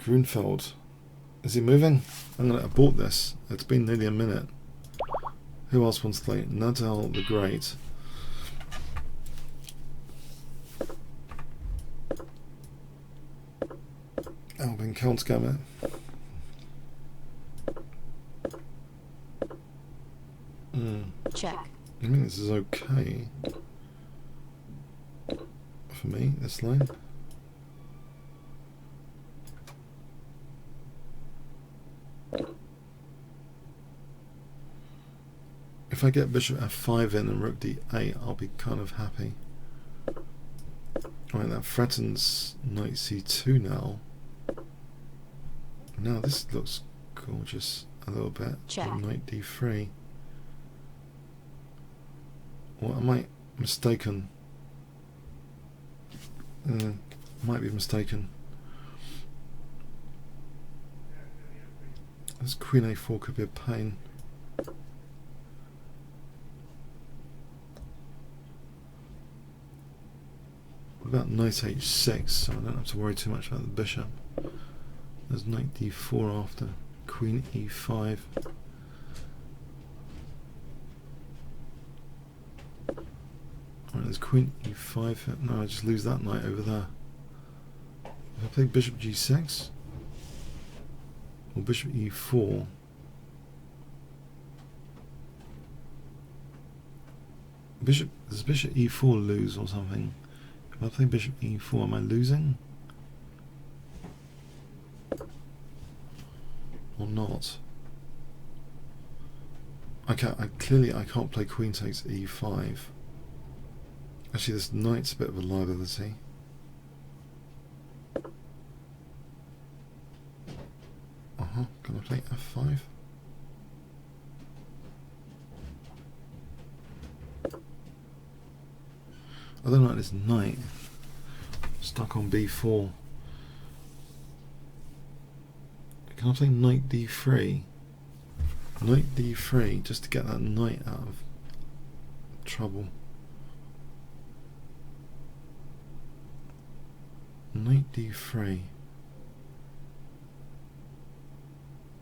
Speaker 2: Grunfeld. Is he moving? I'm going to abort this. It's been nearly a minute. Who else wants to play? Nadal the Great. Albin Kaltgammer.
Speaker 3: Check.
Speaker 2: I mean, this is okay for me, this line. If I get bishop f5 in and rook d8, I'll be kind of happy. Right, that threatens knight c2 now. Now this looks gorgeous a little bit.
Speaker 3: Check.
Speaker 2: Knight d3. Or am I mistaken? Might be mistaken. This queen a4 could be a pain. What about knight h6, so I don't have to worry too much about the bishop. There's knight d4 after. Queen e5. Alright, there's queen e5. No, I just lose that knight over there. If I play bishop g6 or bishop e4, does bishop e4 lose or something? If I play bishop e4, am I losing? Or not? I can't play queen takes e5. Actually, this knight's a bit of a liability. Can I play f5? I don't like this knight stuck on b4. Can I play knight d3? Knight d3 just to get that knight out of trouble. Knight d3.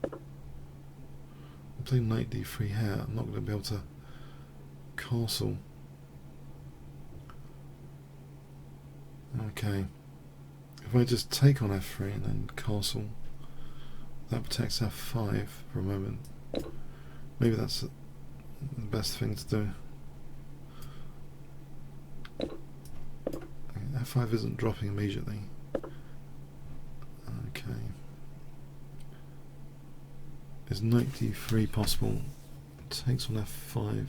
Speaker 2: I'm playing knight d3 here. I'm not going to be able to castle. Okay. If I just take on f3 and then castle, that protects f5 for a moment. Maybe that's the best thing to do. F5 isn't dropping immediately. Okay. Is knight d3 possible? Takes on f5.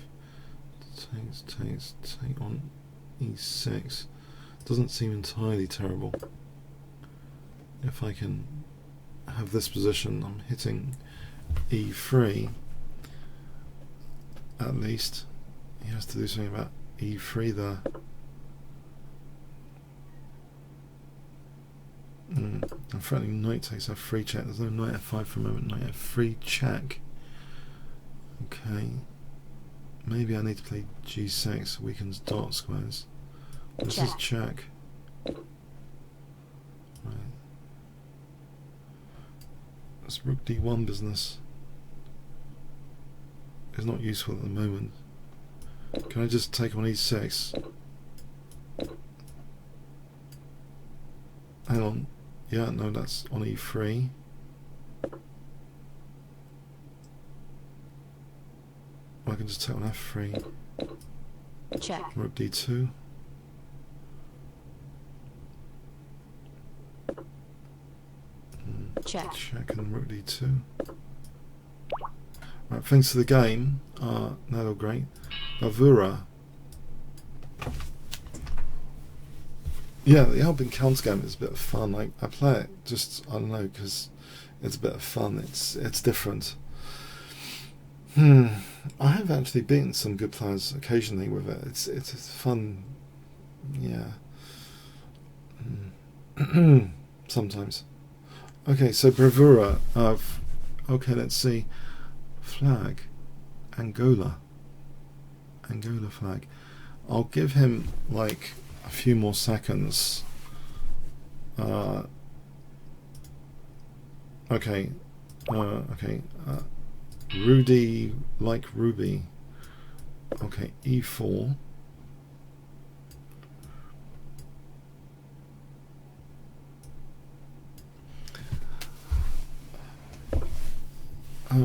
Speaker 2: Take on e6. Doesn't seem entirely terrible. If I can have this position, I'm hitting e3 at least. He has to do something about e3 there. I'm threatening knight takes f3 check. There's no knight f5 for a moment. Knight f3 check. Okay. Maybe I need to play g6, weakens dot squares. This is check. Right. This rook d1 business is not useful at the moment. Can I just take on e6? Hang on. Yeah, no, that's on e3. can just take on f3.
Speaker 3: Check.
Speaker 2: Rook d2.
Speaker 3: Check.
Speaker 2: Check and rook d2. Right, thanks to the game. That all great. Bravura. Yeah, the Albin Counts game is a bit of fun. I play it just, I don't know, because it's a bit of fun. It's different. I have actually beaten some good players occasionally with it. It's fun. Yeah. Sometimes. Okay, so Bravura of, okay, let's see, flag, Angola flag. I'll give him like a few more seconds. Okay, Rudy like Ruby. Okay, e4.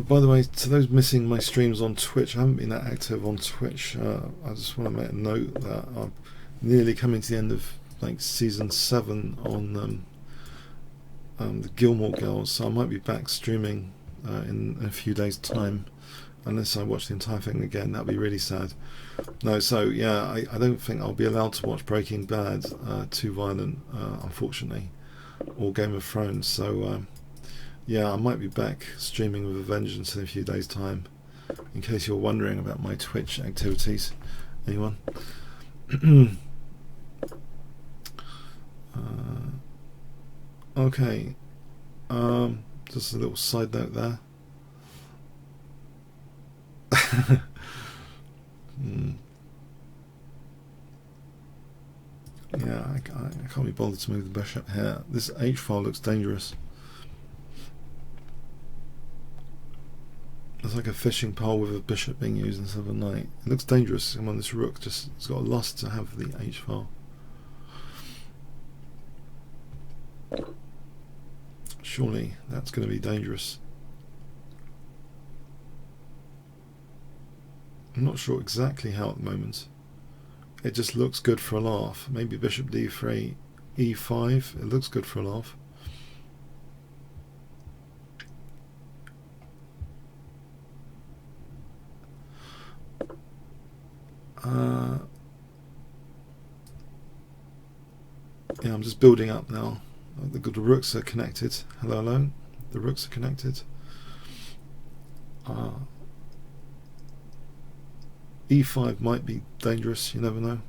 Speaker 2: By the way, to those missing my streams on Twitch, I haven't been that active on Twitch. I just want to make a note that I'm nearly coming to the end of like season 7 on the Gilmore Girls, so I might be back streaming in a few days' time, unless I watch the entire thing again. That'd be really sad. No, so yeah, I don't think I'll be allowed to watch Breaking Bad, too violent, unfortunately, or Game of Thrones. So yeah, I might be back streaming with a vengeance in a few days' time, in case you're wondering about my Twitch activities. Anyone? Okay, just a little side note there. Yeah, I can't be bothered to move the bishop here. This H file looks dangerous. It's like a fishing pole with a bishop being used instead of a knight. It looks dangerous, and when this rook just it's got a loss to have the H file. Surely that's going to be dangerous. I'm not sure exactly how at the moment. It just looks good for a laugh. Maybe bishop d3, e5. It looks good for a laugh. Yeah, I'm just building up now. The rooks are connected. Hello, hello. The rooks are connected. E5 might be dangerous, you never know.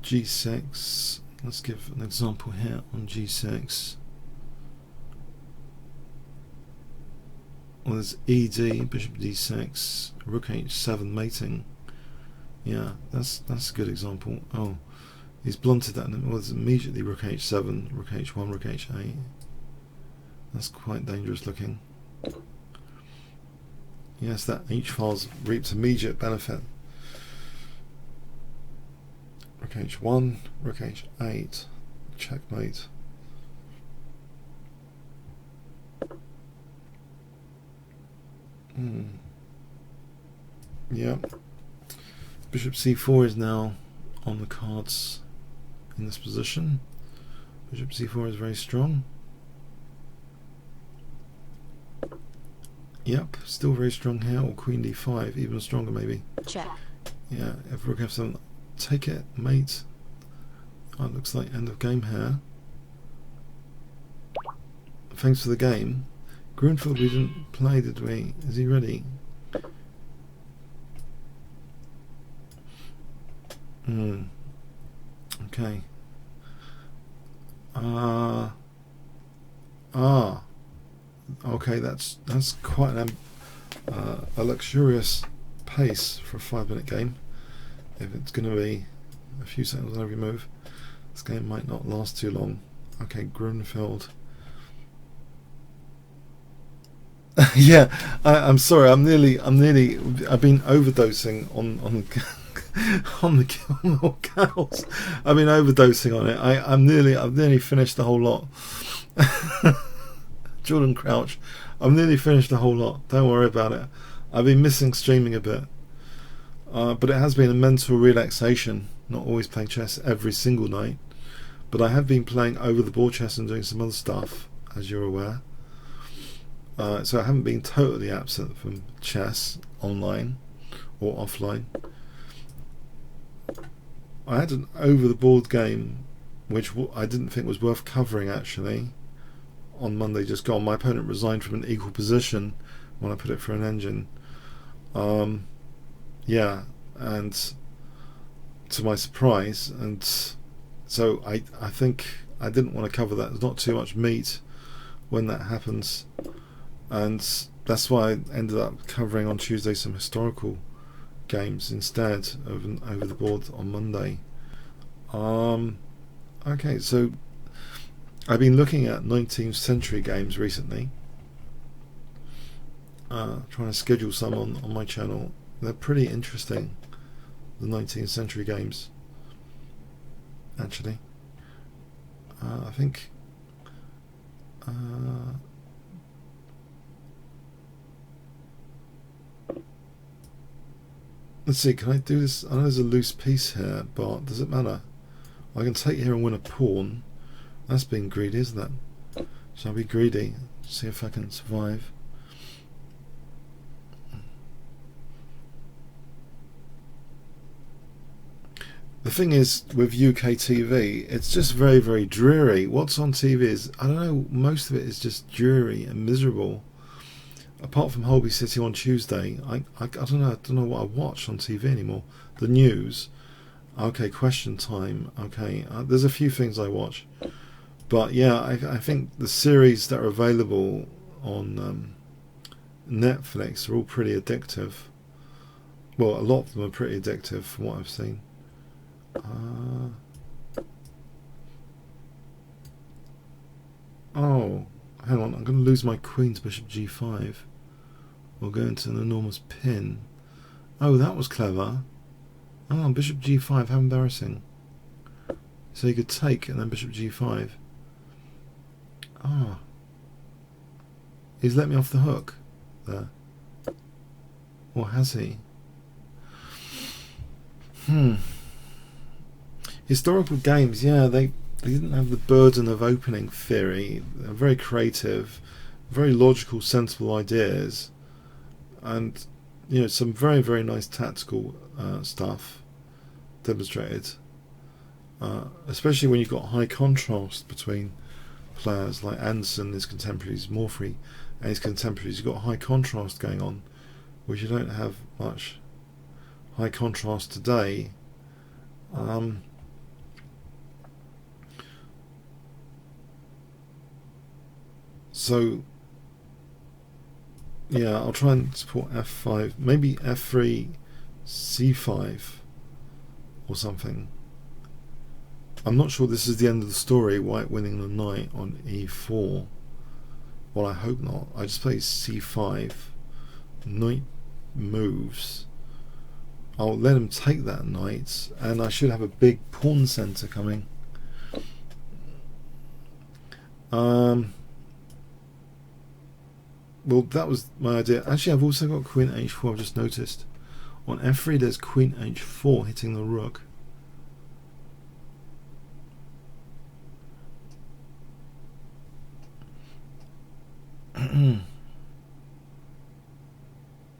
Speaker 2: G6. Let's give an example here on G6. Well, there's ED, bishop d6, rook h7 mating. Yeah, that's a good example. Oh, he's blunted that, and it was immediately rook h7, rook h1, rook h8. That's quite dangerous looking. Yes, that h-file's reaped immediate benefit. Rook h1, rook h8, checkmate. Yep. Bishop c4 is now on the cards in this position. Bishop c4 is very strong. Yep, still very strong here. Or queen d5, even stronger maybe.
Speaker 3: Check.
Speaker 2: Yeah, if rook f7, take it, mate. Oh, it looks like end of game here. Thanks for the game. Grunfeld we didn't play, did we? Is he ready? Okay. Okay, that's quite a luxurious pace for a 5-minute game. If it's going to be a few seconds on every move, this game might not last too long. Okay, Grunfeld. Yeah, I'm sorry. I've been overdosing on the Gilmore Girls. I've been overdosing on it. I've nearly finished the whole lot. Jordan Crouch. I've nearly finished the whole lot. Don't worry about it. I've been missing streaming a bit. But it has been a mental relaxation, not always playing chess every single night. But I have been playing over the board chess and doing some other stuff, as you're aware. So I haven't been totally absent from chess online or offline. I had an over the board game which I didn't think was worth covering actually on Monday just gone. My opponent resigned from an equal position when I put it for an engine. Yeah, and to my surprise, and so I think I didn't want to cover that. There's not too much meat when that happens, and that's why I ended up covering on Tuesday some historical games instead of an over the board on Monday. Okay, so I've been looking at 19th century games recently, trying to schedule some on my channel. They're pretty interesting, the 19th century games, actually. I think let's see, can I do this? I know there's a loose piece here, but does it matter? I can take here and win a pawn. That's being greedy, isn't it? So I'll be greedy, see if I can survive. The thing is, with UK TV, it's just very, very dreary. What's on TV is, I don't know, most of it is just dreary and miserable. Apart from Holby City on Tuesday, I don't know what I watch on TV anymore. The news, okay, Question Time, okay, there's a few things I watch. But yeah, I think the series that are available on Netflix are all pretty addictive. Well, a lot of them are pretty addictive from what I've seen. Oh, hang on, I'm going to lose my queen to bishop g5. We'll go into an enormous pin. Oh, that was clever. Oh, bishop g5, how embarrassing. So you could take and then bishop g5. Ah, he's let me off the hook there. Or has he? Historical games, yeah, they didn't have the burden of opening theory. They're very creative, very logical, sensible ideas, and you know, some very, very nice tactical stuff demonstrated. Especially when you've got high contrast between players like Anderson, his contemporaries, Morphy, and his contemporaries. You've got high contrast going on, which you don't have much high contrast today. So yeah, I'll try and support f5, maybe f3, c5 or something. I'm not sure this is the end of the story, white winning the knight on e4. Well, I hope not. I just play c5, knight moves. I'll let him take that knight, and I should have a big pawn center coming. Well, that was my idea. Actually, I've also got queen h4, I've just noticed. On f3 there's queen h4 hitting the rook.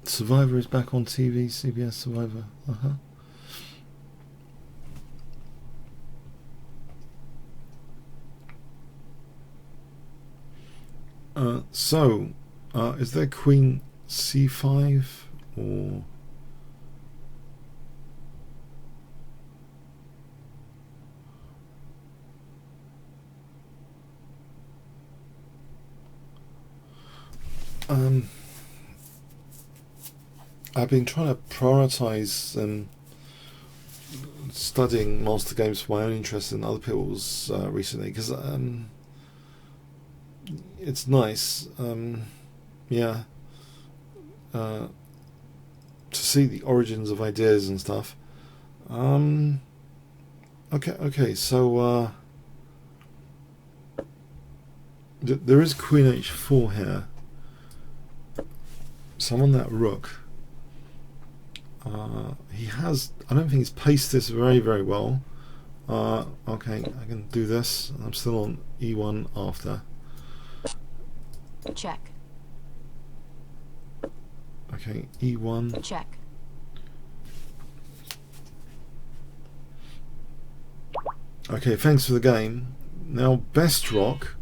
Speaker 2: Survivor is back on TV, CBS Survivor. Is there queen c5 or I've been trying to prioritize studying master games for my own interest and other people's recently, because it's nice, yeah, to see the origins of ideas and stuff. Okay, so there is queen h4 here. So on that rook, he has, I don't think he's paced this very, very well. Okay, I can do this. I'm still on e1 after.
Speaker 3: Check.
Speaker 2: Okay, e1.
Speaker 3: Check.
Speaker 2: Okay, thanks for the game. Now, best rock.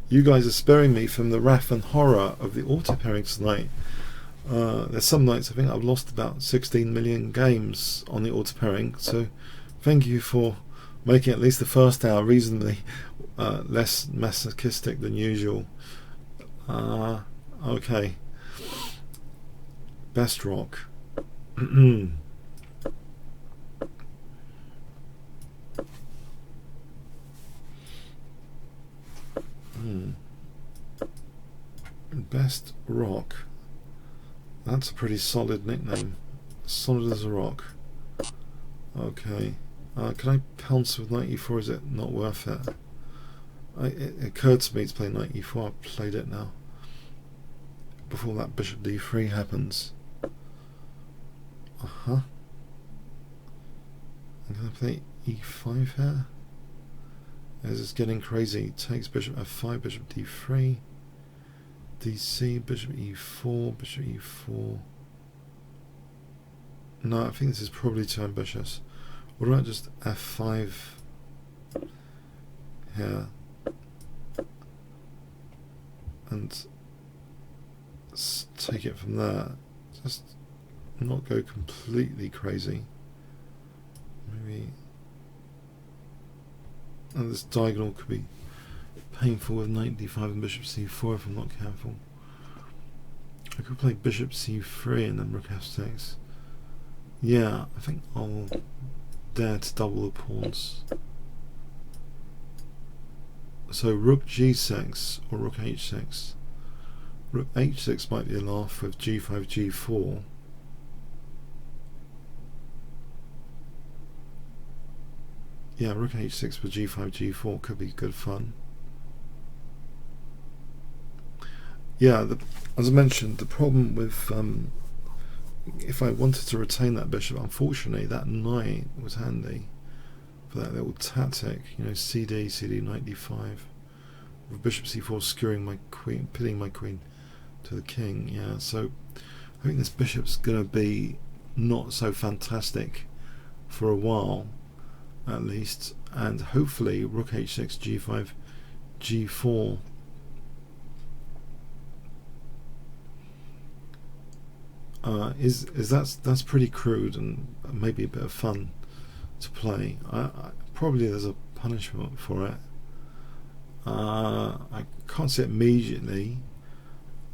Speaker 2: You guys are sparing me from the wrath and horror of the auto pairing tonight. There's some nights I think I've lost about 16 million games on the auto pairing, so thank you for making at least the first hour reasonably less masochistic than usual. Okay. Best rock. Best rock. That's a pretty solid nickname. Solid as a rock. Okay. Can I pounce with knight e4? Is it not worth it? It occurred to me to play knight e4. I've played it now. Before that bishop d3 happens. And can I play e5 here? This is getting crazy. Takes bishop f5, bishop d3. DC, bishop e4, bishop e4. No, I think this is probably too ambitious. What about just f5 here and take it from there? Just not go completely crazy. Maybe. And this diagonal could be painful with knight d5 and bishop c4 if I'm not careful. I could play bishop c3 and then rook f6. Yeah, I think I'll dare to double the pawns. So rook g6 or rook h6. Rook h6 might be a laugh with g5 g4. Yeah, rook h6 with g5 g4 could be good fun. Yeah, as I mentioned, the problem with if I wanted to retain that bishop, unfortunately that knight was handy for that little tactic, you know, cd, knight d5, with bishop c4 skewering my queen, pitting my queen to the king. Yeah, so I think this bishop's going to be not so fantastic for a while at least, and hopefully rook h6, g5, g4 that's pretty crude and maybe a bit of fun to play. Probably there's a punishment for it. I can't see it immediately.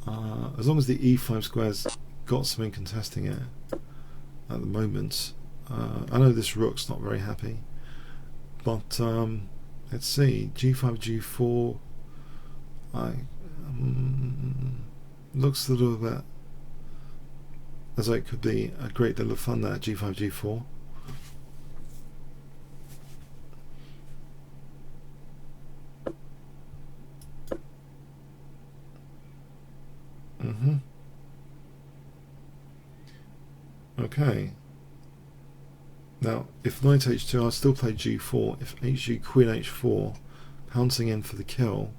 Speaker 2: As long as the e5 square's got something contesting it at the moment. I know this rook's not very happy, but let's see, g5, g4 looks a little bit as though it could be a great deal of fun there, g5, g4. Okay. Now, if knight h2, I'll still play g4. If hg, queen h4, pouncing in for the kill,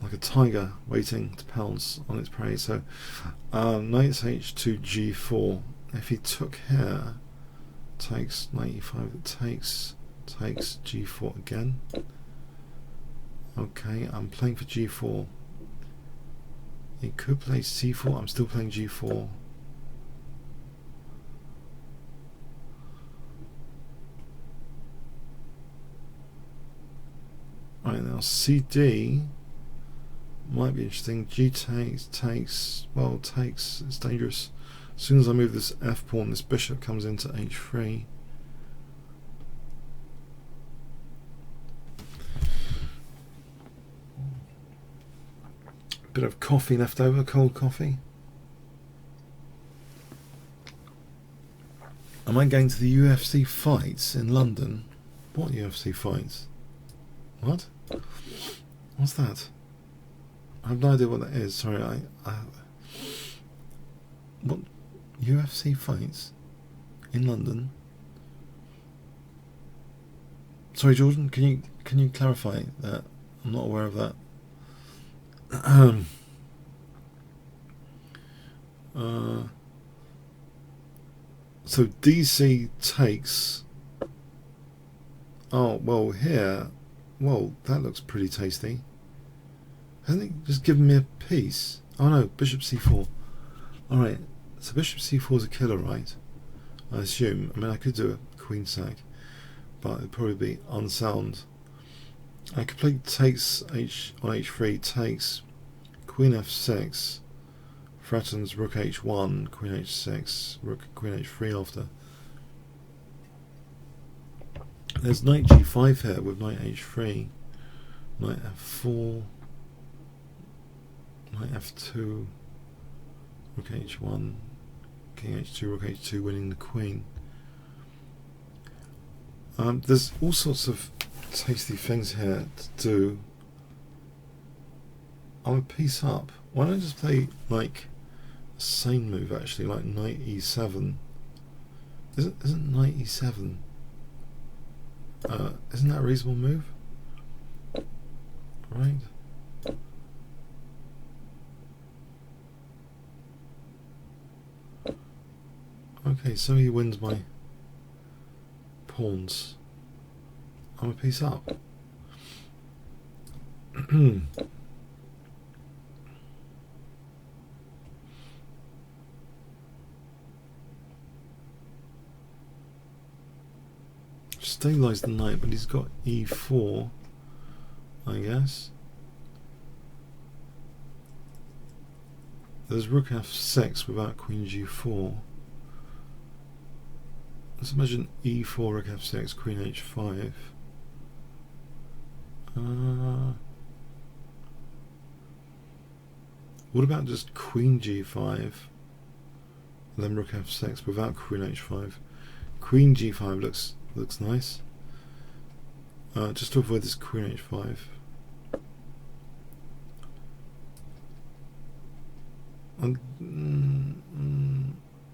Speaker 2: like a tiger waiting to pounce on its prey. So, knight h2, g4. If he took here, takes knight e5, takes g4 again. Okay, I'm playing for g4. He could play c4. I'm still playing g4. Right, now cd might be interesting. G takes, well, takes, it's dangerous. As soon as I move this f pawn, this bishop comes into h3. Bit of coffee left over, cold coffee. Am I going to the UFC fights in London? What UFC fights? What? What's that? I have no idea what that is. Sorry, what UFC fights in London? Sorry, Jordan. Can you clarify that? I'm not aware of that. So DC takes. Oh well, here. Well, that looks pretty tasty. Hasn't he just given me a piece? Oh no, Bishop C4. All right. So Bishop C4 is a killer, right? I assume. I mean, I could do a queen sack, but it'd probably be unsound. I could play takes H on H3, takes Queen F6, threatens Rook H1, Queen H6, Rook Queen H3 after. There's Knight G5 here with Knight H3, Knight F4, Knight F2, Rook H1, King H2, Rook H2, winning the Queen. There's all sorts of tasty things here to do. I'm a piece up. Why don't I just play like a sane move actually, like Knight E7? Isn't Knight E7? Isn't that a reasonable move? Right. Okay, so he wins my pawns. I'm a piece up. Stabilise the knight, but he's got E4, I guess. There's Rook F6 without Queen G4. Let's imagine E4, Rook F6, Queen H5. What about just Queen G5, then Rook F6 without Queen H5? Queen G5 looks nice. Just to avoid this Queen H5.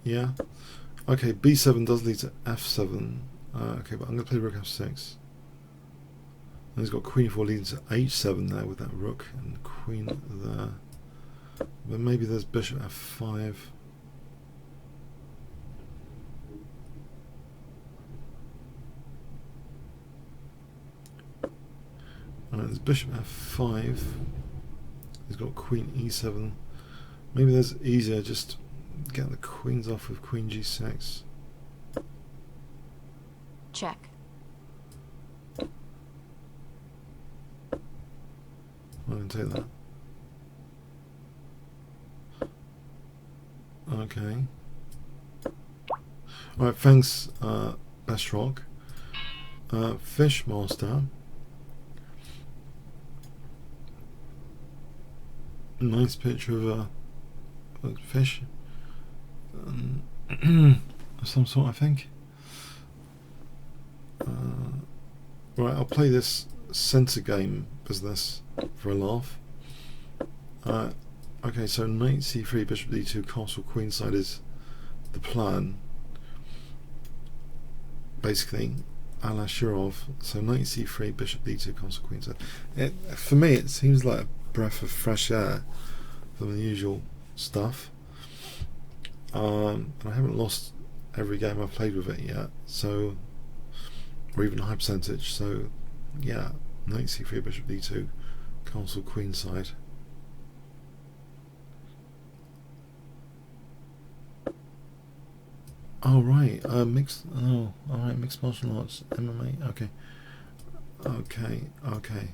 Speaker 2: Yeah. Okay, B7 does lead to F7. Okay, but I'm going to play Rook F6. And he's got Queen 4 leading to H7 there with that Rook and Queen there. But maybe there's Bishop F5. Alright, there's Bishop F5. He's got Queen E7. Maybe there's easier just get the queens off with Queen G6.
Speaker 3: Check.
Speaker 2: I can take that. Okay. Alright, thanks, Best Rock. Fishmaster. Nice picture of a fish. Of some sort, I think. Right, I'll play this centre game business for a laugh. Okay, so Knight C3, Bishop D2, Castle Queenside is the plan. Basically, a la Shirov. So Knight C3, Bishop D2, Castle Queenside. For me, it seems like a breath of fresh air from the usual stuff. And I haven't lost every game I've played with it yet, so, or even high percentage. So, yeah, Knight C3, Bishop D2, Castle Queenside. Oh right, mixed. Oh, all right, mixed martial arts, MMA. Okay, okay, okay.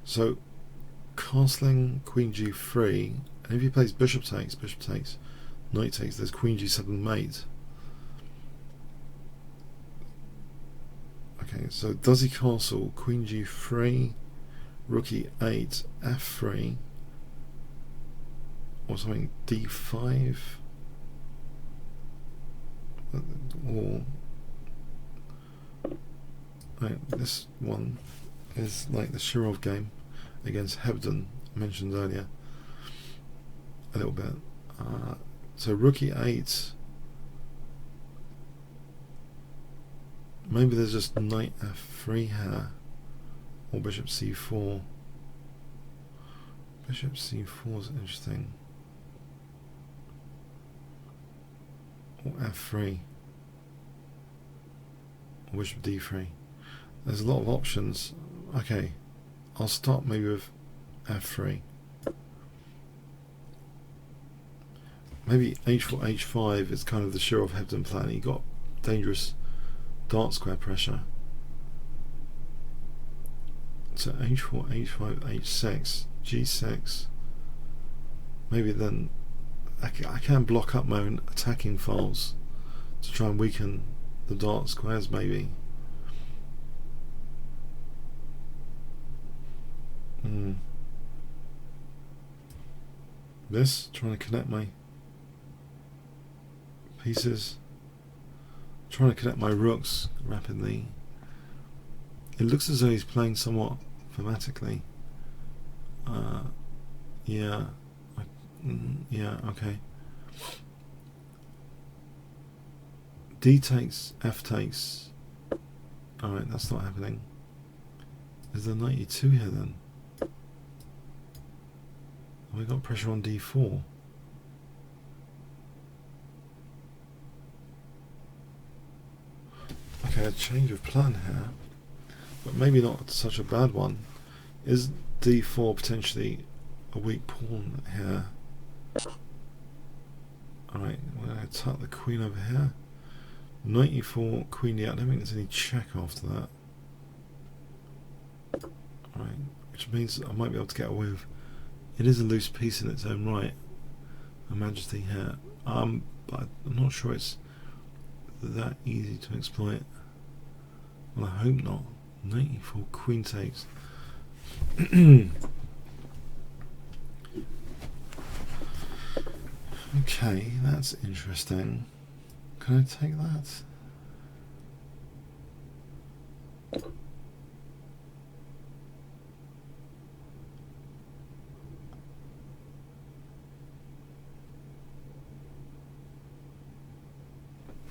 Speaker 2: So, castling Queen G3, and if he plays Bishop takes, Knight takes, there's Queen G7 mate. Okay, so does he castle Queen G3, Rook E8, F3, or something, D5? Or Right, this one is like the Shirov game against Hebden, mentioned earlier a little bit. So rook e8. Maybe there's just knight f3 here, or bishop c4. Bishop c4 is interesting. Or f3. Or bishop d3. There's a lot of options. Okay, I'll start maybe with f3. Maybe h4, h5 is kind of the Shirov-Hebden plan. You got dangerous dart square pressure. So h4, h5, h6, g6. Maybe then I can block up my own attacking files to try and weaken the dart squares maybe. This, trying to connect my pieces. Trying to connect my rooks rapidly. It looks as though he's playing somewhat thematically. Yeah, okay. D takes, F takes. Alright, that's not happening. Is there 92 here then? Have we got pressure on D4? Okay, a change of plan here, but maybe not such a bad one. Is D4 potentially a weak pawn here? Alright, we're going to tuck the queen over here. Knight e4, queen e8. I don't think there's any check after that. Alright, which means I might be able to get away with. It is a loose piece in its own right. Her Majesty here. But I'm not sure it's that easy to exploit. Well, I hope not. Knight e4, queen takes. Okay, that's interesting. Can I take that?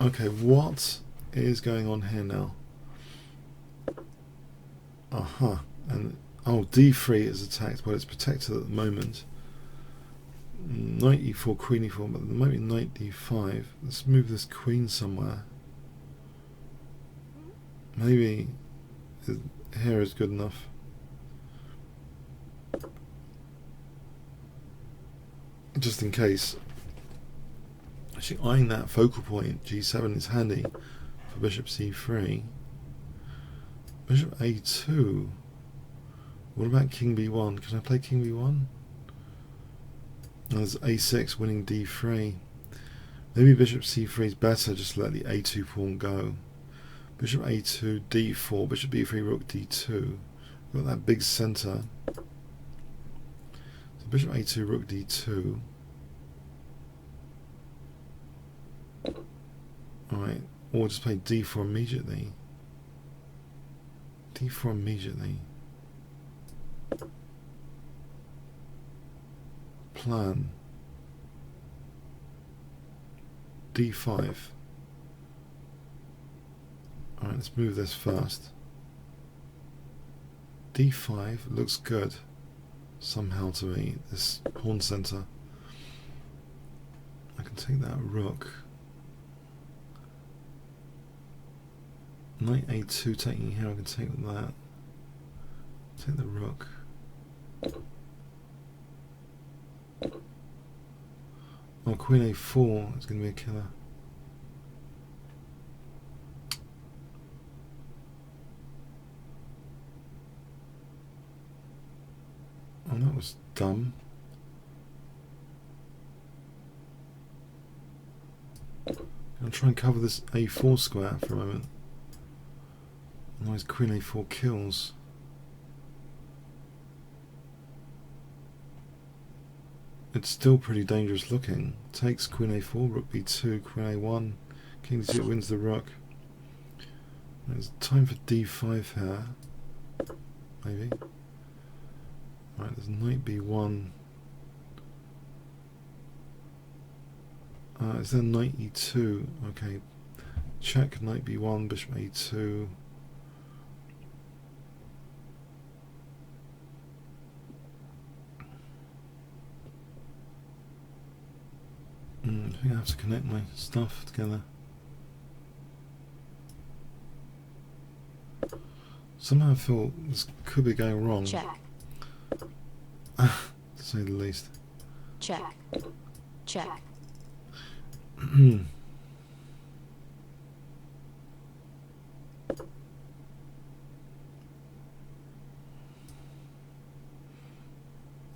Speaker 2: Okay, what is going on here now? And d3 is attacked. Well, it's protected at the moment. Knight e4, queen e4, but there might be knight d5. Let's move this queen somewhere. Maybe here is good enough. Just in case. Actually, eyeing that focal point, g7 is handy for bishop c3. Bishop a2. What about king b1? Can I play king b1? There's a6 winning d3. Maybe bishop c3 is better, just let the a2 pawn go. Bishop a2, d4, bishop b3, rook d2. Got that big centre. So bishop a2, rook d2. Alright, or just play d4 immediately. d4 immediately. Plan. d5. Alright, let's move this first. d5 looks good somehow to me. This pawn center. I can take that rook. Knight a2 taking here, I can take that. Take the rook. Oh, queen a4 is going to be a killer. Oh, that was dumb. I'll try and cover this a4 square for a moment. Otherwise queen a4 kills. It's still pretty dangerous looking. Takes queen a4, rook b2, queen a1, king d2 wins the rook. There's time for d5 here. Maybe. Right, there's knight b1. Is there knight e2? Okay. Check, knight b1, bishop a2. I think I have to connect my stuff together. Somehow I feel this could be going wrong.
Speaker 3: Check.
Speaker 2: To say the least.
Speaker 3: Check. Check.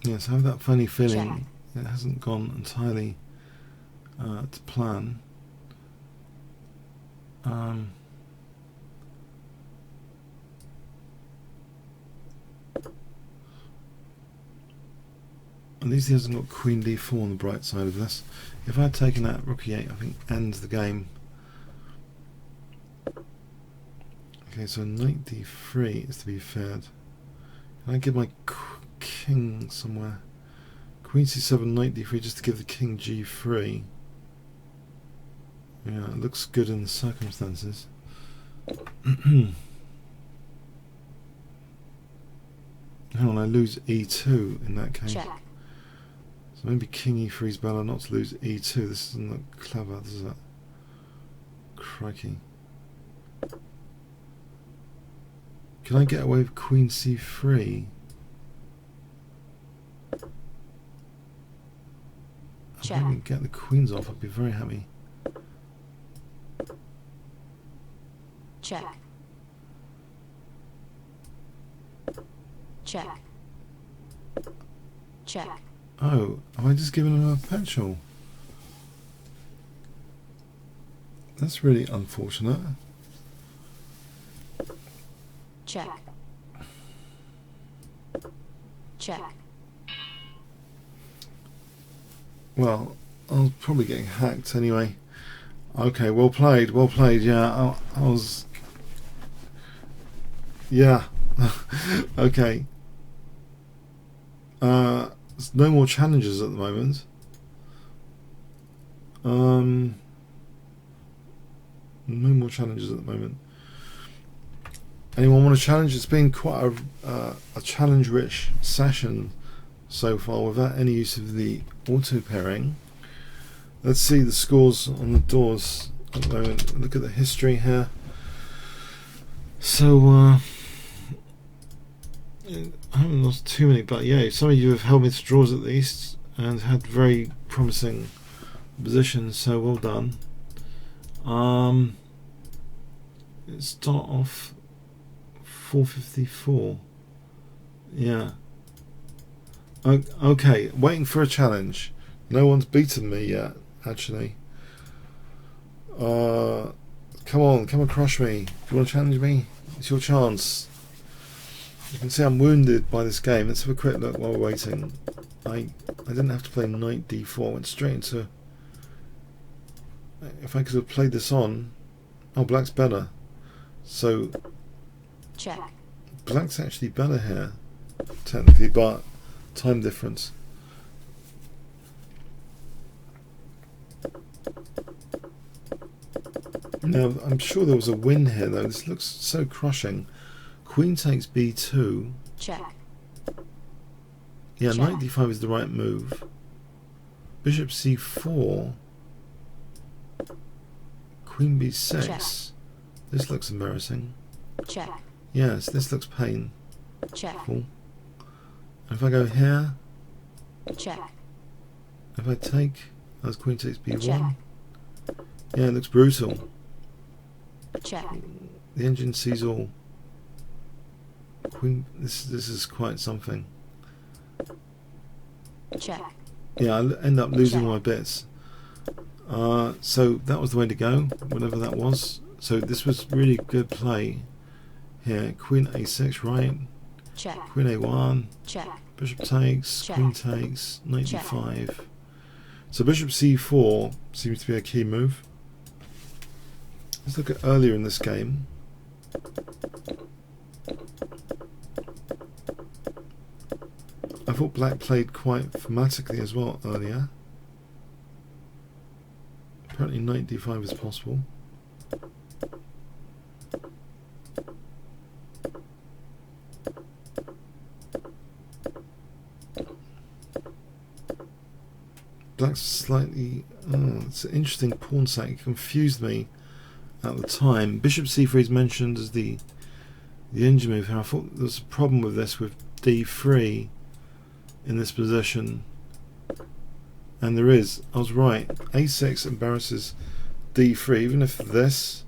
Speaker 2: Yes, I have that funny feeling it hasn't gone entirely to plan. At least he hasn't got queen d4 on the bright side of this. If I had taken that rook e8, I think ends the game. Okay, so knight d3 is to be feared. Can I give my king somewhere? Queen c7, knight d3, just to give the king g3. Yeah, it looks good in the circumstances. Hang on, I lose e2 in that case.
Speaker 3: Check.
Speaker 2: So maybe king e3 is better, not to lose e2. This isn't that clever, this is a... Crikey. Can I get away with queen c3? If I can get the queens off, I'd be very happy.
Speaker 3: Check. Check. Check.
Speaker 2: Oh, have I just given him a petrol? That's really unfortunate.
Speaker 3: Check. Check.
Speaker 2: Well, I was probably getting hacked anyway. Okay, well played, yeah, I was... Yeah, okay. There's no more challenges at the moment. No more challenges at the moment. Anyone want to challenge? It's been quite a challenge-rich session so far without any use of the auto pairing. Let's see the scores on the doors at the moment. Look at the history here. So I haven't lost too many, but yeah, some of you have held me to draws at least and had very promising positions, so well done. Let's start off 454. Yeah. Okay, waiting for a challenge. No one's beaten me yet, actually. Come on, come and crush me. Do you want to challenge me? It's your chance. You can see I'm wounded by this game. Let's have a quick look while we're waiting. I didn't have to play knight d4. I went straight into... If I could have played this on... Oh, black's better. So...
Speaker 3: Check.
Speaker 2: Black's actually better here, technically, but time difference. Now, I'm sure there was a win here, though. This looks so crushing. Queen takes b2.
Speaker 3: Check.
Speaker 2: Yeah,
Speaker 3: Check.
Speaker 2: knight d5 is the right move. Bishop c4. Queen b6.
Speaker 3: Check.
Speaker 2: This looks embarrassing.
Speaker 3: Check.
Speaker 2: Yes, this looks painful.
Speaker 3: Check.
Speaker 2: And if I go here,
Speaker 3: Check.
Speaker 2: if I take, as queen takes b1.
Speaker 3: Check.
Speaker 2: Yeah, it looks brutal.
Speaker 3: Check.
Speaker 2: The engine sees all. Queen. This is quite something.
Speaker 3: Check.
Speaker 2: Yeah, I'll end up losing
Speaker 3: Check.
Speaker 2: my bits. So that was the way to go, whatever that was. So this was really good play here. Queen a6, right?
Speaker 3: Check.
Speaker 2: Queen a1.
Speaker 3: Check.
Speaker 2: Bishop takes.
Speaker 3: Check.
Speaker 2: Queen takes. Knight
Speaker 3: Check.
Speaker 2: d5. So bishop c4 seems to be a key move. Let's look at earlier in this game. thought black played quite thematically as well earlier. Apparently knight d5 is possible. Black's slightly... it's an interesting pawn sack. It confused me at the time. Bishop c3 is mentioned as the engine move here. I thought there was a problem with this with d3 in this position. And there is. I was right. a6 embarrasses d3. Even if this,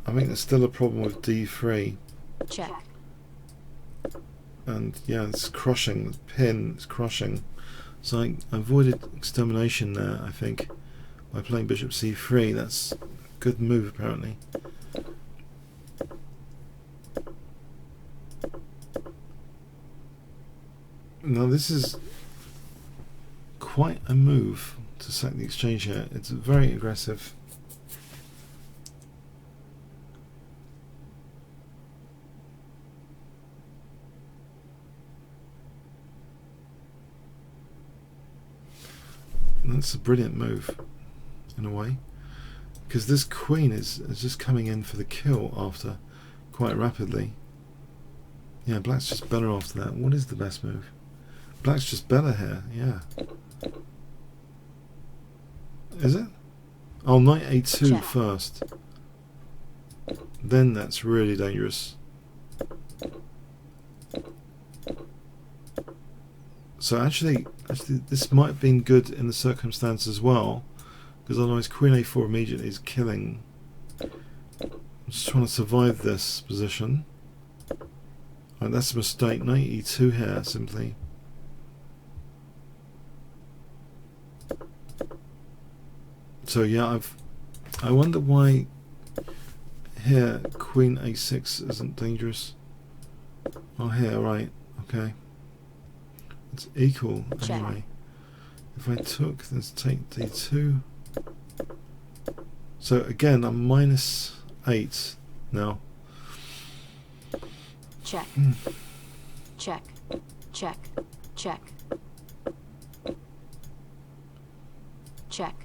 Speaker 2: I think there's still a problem with d3.
Speaker 3: Check.
Speaker 2: And yeah, it's crushing. The pin is crushing. So I avoided extermination there, I think, by playing bishop c3. That's a good move, apparently. Now this is quite a move to sack the exchange here. It's very aggressive. That's a brilliant move, in a way, because this queen is just coming in for the kill after quite rapidly. Yeah, black's just better after that. What is the best move? Black's just better here, yeah. Is it? Oh, knight a2
Speaker 3: Check.
Speaker 2: first. Then that's really dangerous. So actually this might have been good in the circumstance as well, because otherwise queen a4 immediately is killing. I'm just trying to survive this position. Right, that's a mistake. Knight e2 here, simply. So yeah, I wonder why here queen a6 isn't dangerous. Oh, here, right, okay. It's equal anyway. If I took, let's take d2. So again, I'm -8 now.
Speaker 3: Check. Check. Check. Check. Check.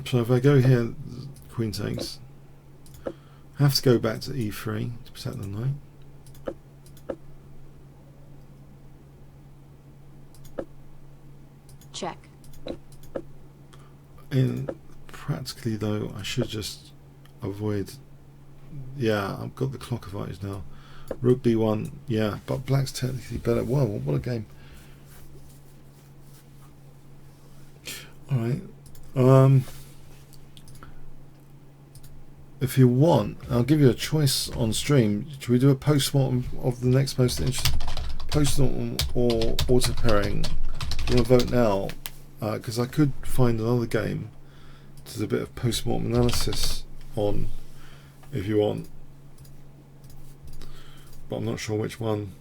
Speaker 2: So if I go here, queen takes. I have to go back to e3 to protect the knight.
Speaker 3: Check.
Speaker 2: Practically though, I should just avoid. Yeah, I've got the clock advantage now. Rook b1, yeah, but black's technically better. Wow, what a game. Alright. If you want, I'll give you a choice on stream. Should we do a post-mortem of the next most interesting post-mortem or auto pairing? Do you want to vote now? Because I could find another game to do a bit of post-mortem analysis on, if you want. But I'm not sure which one.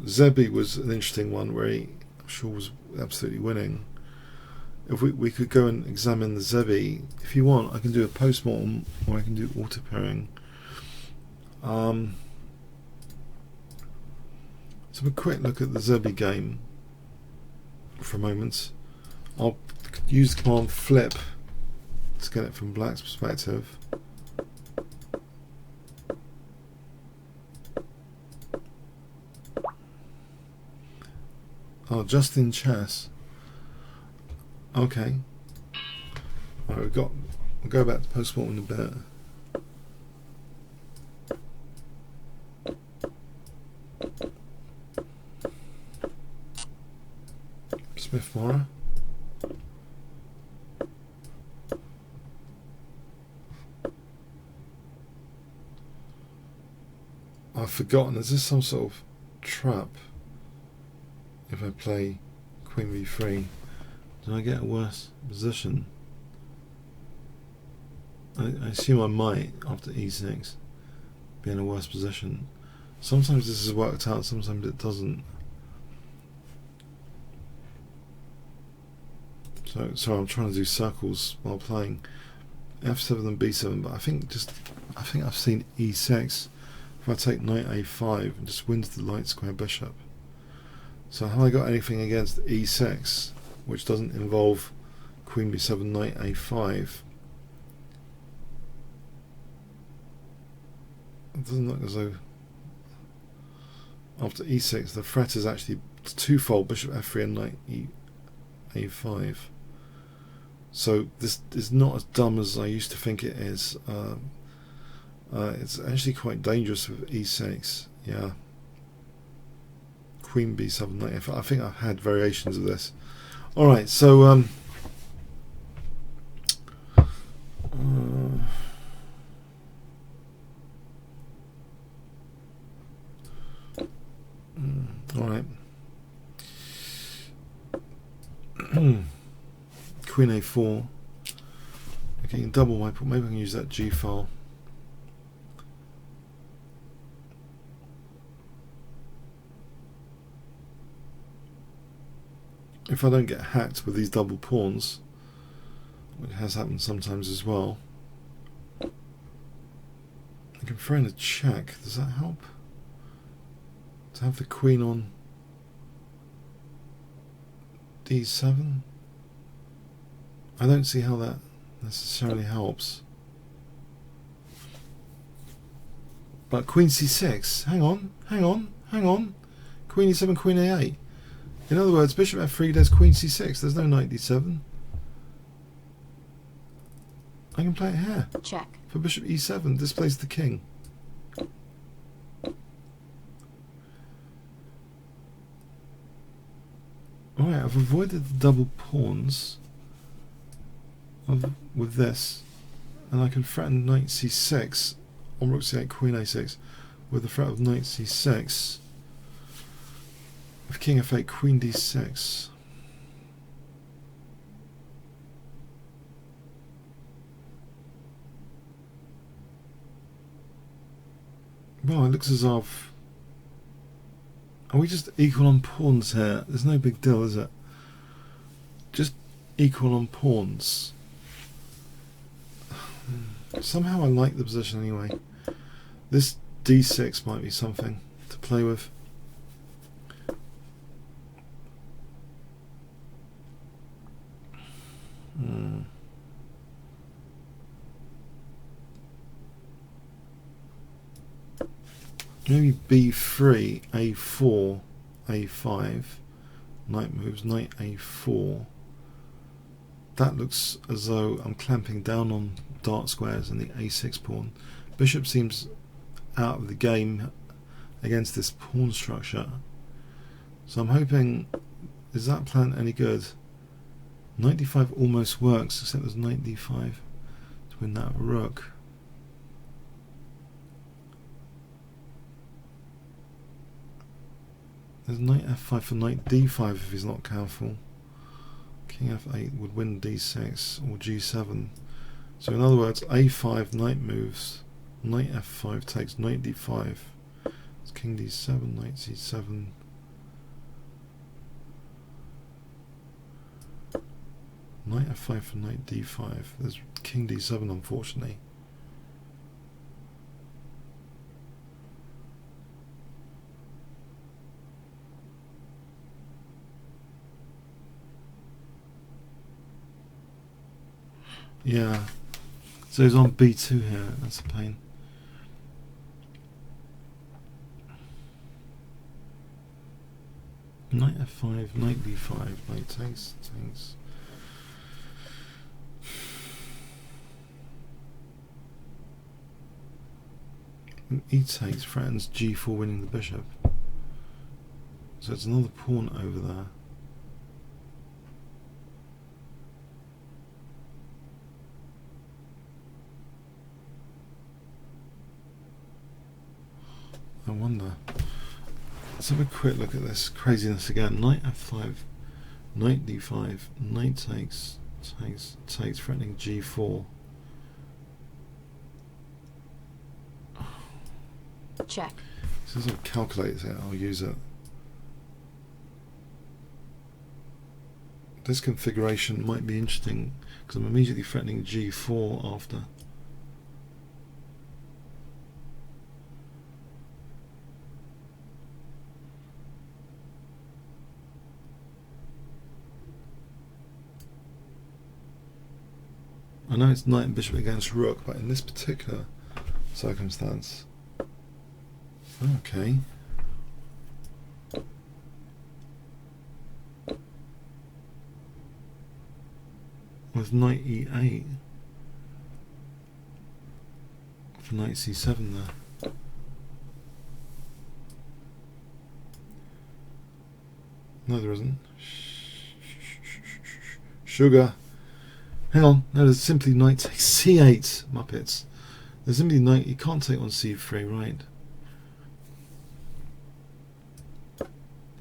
Speaker 2: Zebi was an interesting one where he, I'm sure, was absolutely winning. If we could go and examine the Zebi, if you want, I can do a post-mortem or I can do auto pairing. So a quick look at the Zebi game for a moment. I'll use the command flip to get it from black's perspective. Oh, just in chess. Okay. Alright, we'll go back to post-mortem in a bit. Smith Mora. I've forgotten, is this some sort of trap? If I play queen b3, do I get a worse position? I assume I might, after e6, be in a worse position. Sometimes this has worked out, sometimes it doesn't. So sorry, I'm trying to do circles while playing f7 and b7, but I think I've seen e6. If I take knight a5 and just wins the light square bishop, So have I got anything against e6, which doesn't involve queen b7, knight a5? It doesn't look as though after e6 the threat is actually twofold, bishop f3 and knight a5. So this is not as dumb as I used to think it is. It's actually quite dangerous with e6. Yeah. Queen b7, knight f5. I think I've had variations of this. Alright, so alright. Queen a4. Okay, you can double my pawn. Maybe I can use that g file. If I don't get hacked with these double pawns, which has happened sometimes as well, I can throw in a check. Does that help? To have the queen on d7? I don't see how that necessarily helps. But queen c6, hang on. Queen e7, queen a8. In other words, bishop f3, there's queen c6, there's no knight d7. I can play it here.
Speaker 3: Check.
Speaker 2: For bishop e7, displace the king. Alright, I've avoided the double pawns with this, and I can threaten knight c6 on rook c8, queen a6 with the threat of knight c6. With king f8, queen d6. Well, it looks as if... Are we just equal on pawns here? There's no big deal, is it? Just equal on pawns. Somehow I like the position anyway. This d6 might be something to play with. Maybe b3, a4, a5, knight moves, knight a4. That looks as though I'm clamping down on dark squares and the a6 pawn. Bishop seems out of the game against this pawn structure. So I'm hoping, is that plan any good? Knight d5 almost works, except there's knight d5 to win that rook. There's knight f5 for knight d5 if he's not careful. King f8 would win d6 or g7. So in other words, a5 knight moves, knight f5 takes knight d5. It's king d7, knight c7. Knight f5 for knight d5. There's king d7 unfortunately. Yeah, so he's on b2 here, that's a pain. Knight f5, knight d5, knight takes. E takes, threatens g4 winning the bishop. So it's another pawn over there. I wonder. Let's have a quick look at this craziness again. Knight f5, knight d5, knight takes, threatening g4.
Speaker 3: Check.
Speaker 2: So as I calculate it, I'll use it. This configuration might be interesting because I'm immediately threatening g4 after. know it's knight and bishop against rook, but in this particular circumstance, okay. With knight e8 for knight c7 there. No, there isn't. Sugar. Hang on. No, there's simply knight takes c8. Muppets. There's simply knight. You can't take on c3, right?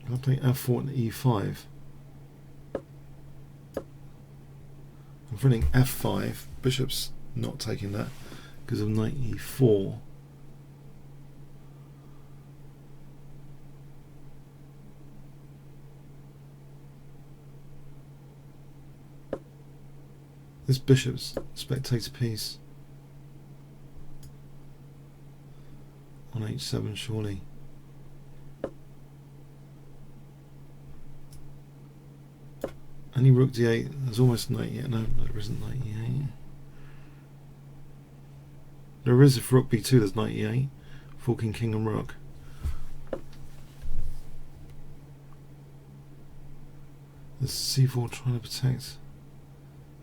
Speaker 2: I'll play f4 and e5. I'm running f5. Bishop's not taking that because of knight e4. This bishop's spectator piece on h7, surely. Any rook d8, there's almost knight e8. No, there isn't knight e8. There is if rook b2, there's knight e8, forking king and rook. There's c4 trying to protect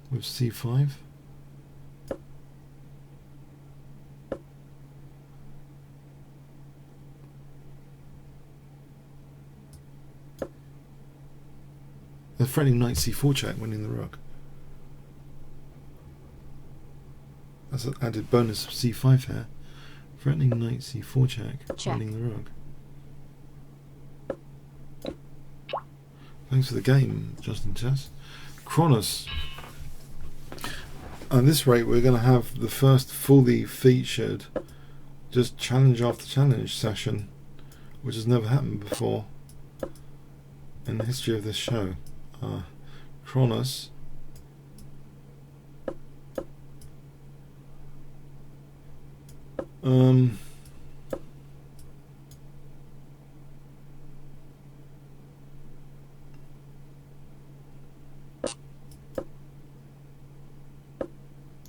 Speaker 2: with c5. They're threatening knight c4 check, winning the rook. That's an added bonus of c5 here. Threatening knight c4 check, winning the rook. Thanks for the game, Justin Chess. Kronos. At this rate, we're going to have the first fully featured just challenge after challenge session, which has never happened before in the history of this show. Kronos.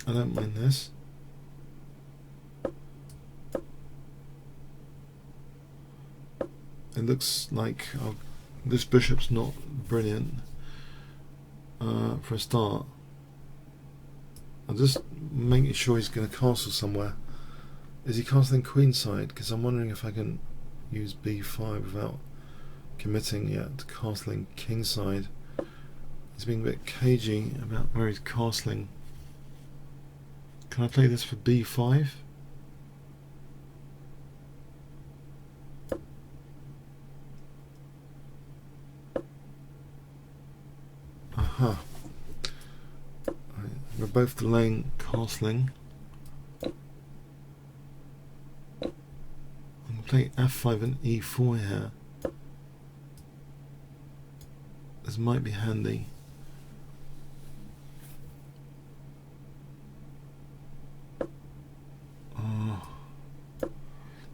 Speaker 2: I don't mind this. It looks like this bishop's not brilliant for a start. I'm just making sure he's going to castle somewhere. Is he castling queenside? Because I'm wondering if I can use b5 without committing yet to castling kingside. He's being a bit cagey about where he's castling. Can I play this for b5? Aha. Right. We're both delaying castling. I'm going to play f5 and e4 here. This might be handy.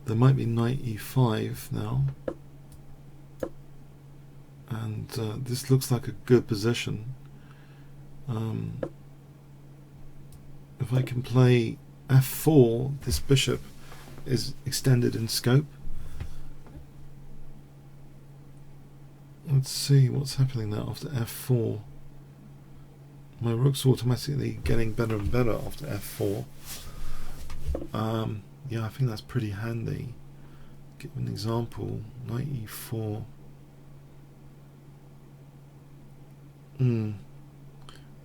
Speaker 2: There might be knight e5 now, and this looks like a good position. If I can play f4, this bishop is extended in scope. Let's see what's happening now after f4. My rook's automatically getting better and better after f4. Yeah, I think that's pretty handy. Give an example. Knight e4.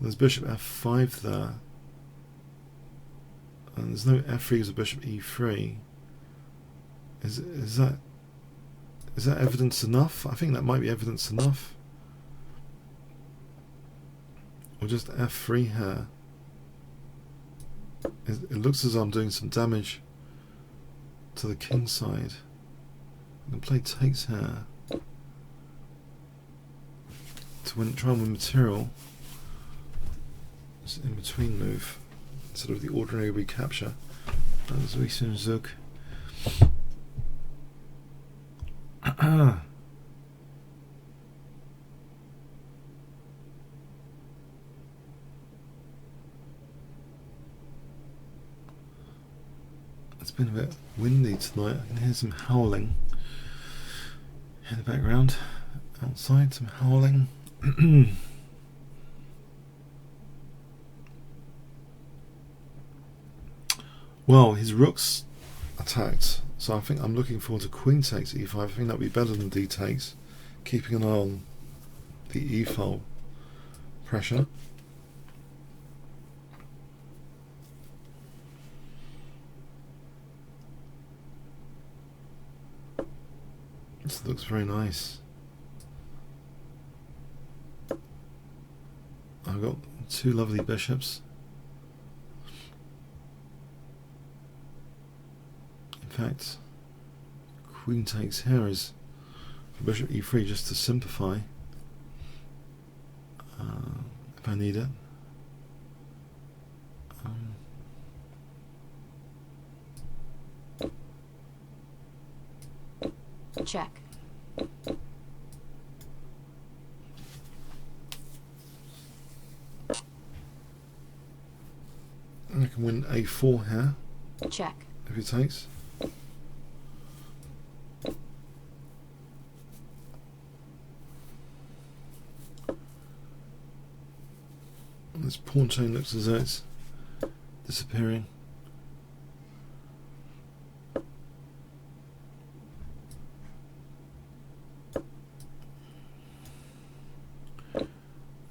Speaker 2: There's bishop f5 there. And there's no f3 as a bishop e3. Is that evidence enough? I think that might be evidence enough. Or just f3 here. It looks as though I'm doing some damage to the king side. I can play takes here to try and win material. It's an in-between move instead of the ordinary recapture. That's Wiesen Zug. been a bit windy tonight. I can hear some howling in the background. Outside, some howling. Well, his rook's attacked, so I think I'm looking forward to queen takes e5. I think that'd be better than d takes, keeping an eye on the e-file pressure. This looks very nice. I've got two lovely bishops. In fact, queen takes here is for bishop e3 just to simplify if I need it.
Speaker 3: Check.
Speaker 2: I can win a4 here.
Speaker 3: Check.
Speaker 2: If he takes. This pawn chain looks as though it's disappearing.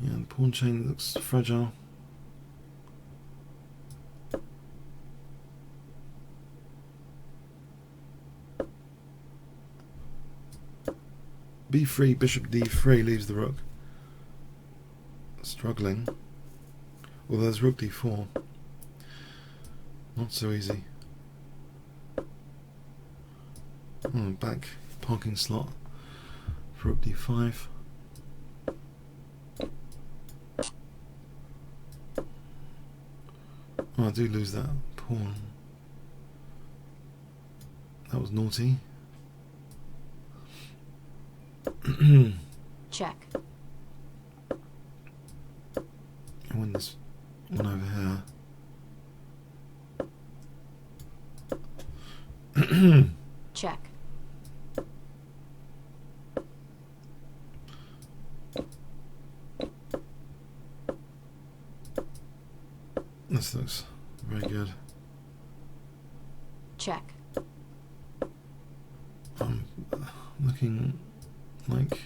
Speaker 2: Yeah, the pawn chain looks fragile. b3, bishop d3 leaves the rook struggling. Well, there's rook d4. Not so easy. Back parking slot for rook d5. Oh, I do lose that pawn. That was naughty.
Speaker 3: Check.
Speaker 2: I win this one over here.
Speaker 3: Check.
Speaker 2: This looks very good.
Speaker 3: Check.
Speaker 2: I'm looking like,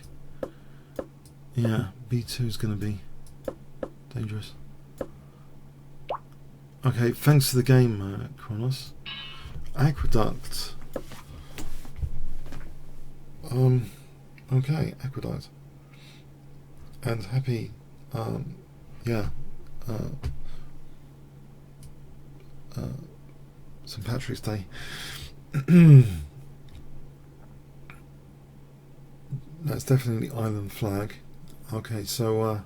Speaker 2: yeah, b2 is going to be dangerous. Okay, thanks for the game, Kronos. Aqueduct. Okay, Aqueduct. And happy, St. Patrick's Day. That's definitely island flag. Okay, so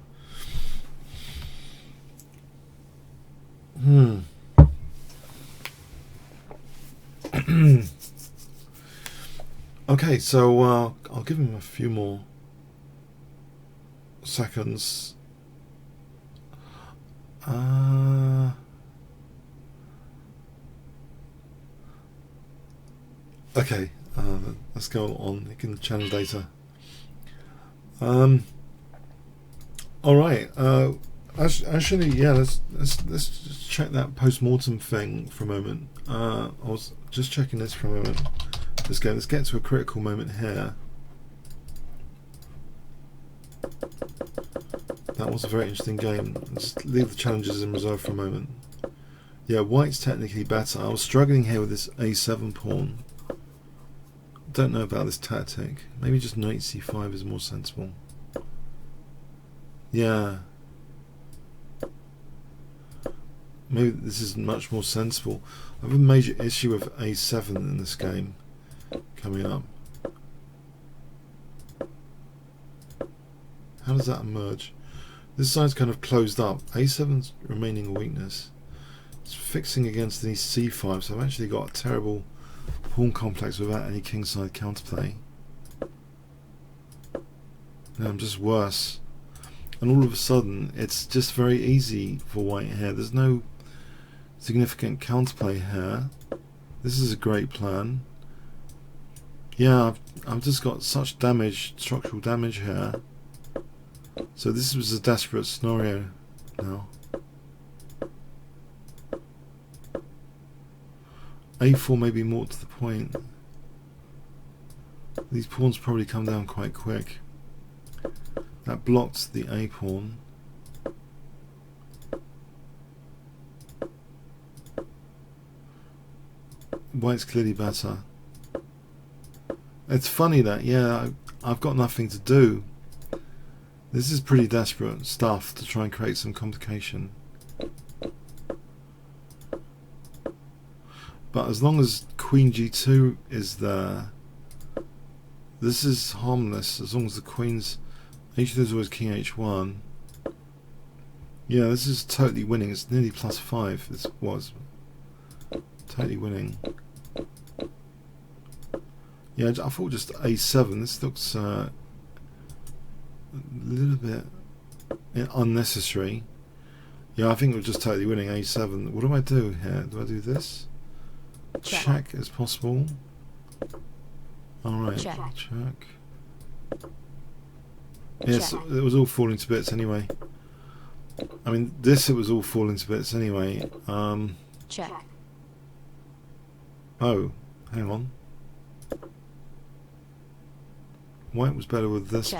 Speaker 2: okay, so I'll give him a few more seconds. Okay, let's go on. You can channel data. All right. Actually, yeah. Let's just check that post-mortem thing for a moment. I was just checking this for a moment. Let's get to a critical moment here. That was a very interesting game. Let's leave the challenges in reserve for a moment. Yeah, white's technically better. I was struggling here with this a7 pawn. Don't know about this tactic. Maybe just knight c5 is more sensible. Yeah. Maybe this is much more sensible. I have a major issue with a7 in this game coming up. How does that emerge? This side's kind of closed up. a7's remaining a weakness. It's fixing against the c5, so I've actually got a terrible pawn complex without any kingside counterplay. Now I'm just worse. And all of a sudden, it's just very easy for white here. There's no significant counterplay here. This is a great plan. Yeah, I've just got such damage, structural damage here. So this was a desperate scenario now. A4 may be more to the point. These pawns probably come down quite quick. That blocked the A pawn. White's clearly better. It's funny that, yeah, I've got nothing to do. This is pretty desperate stuff to try and create some complication. But as long as Queen G2 is there, this is harmless. As long as the Queen's H2 is always King H1. Yeah, this is totally winning. It's nearly +5. This was totally winning. Yeah, I thought just A7. This looks a little bit unnecessary. Yeah, I think we're just totally winning. A7. What do I do here? Do I do this? Check is possible. Alright, check. Yes, it was all falling to bits anyway. I mean, this it was all falling to bits anyway.
Speaker 3: Check.
Speaker 2: Oh, hang on. White was better with this.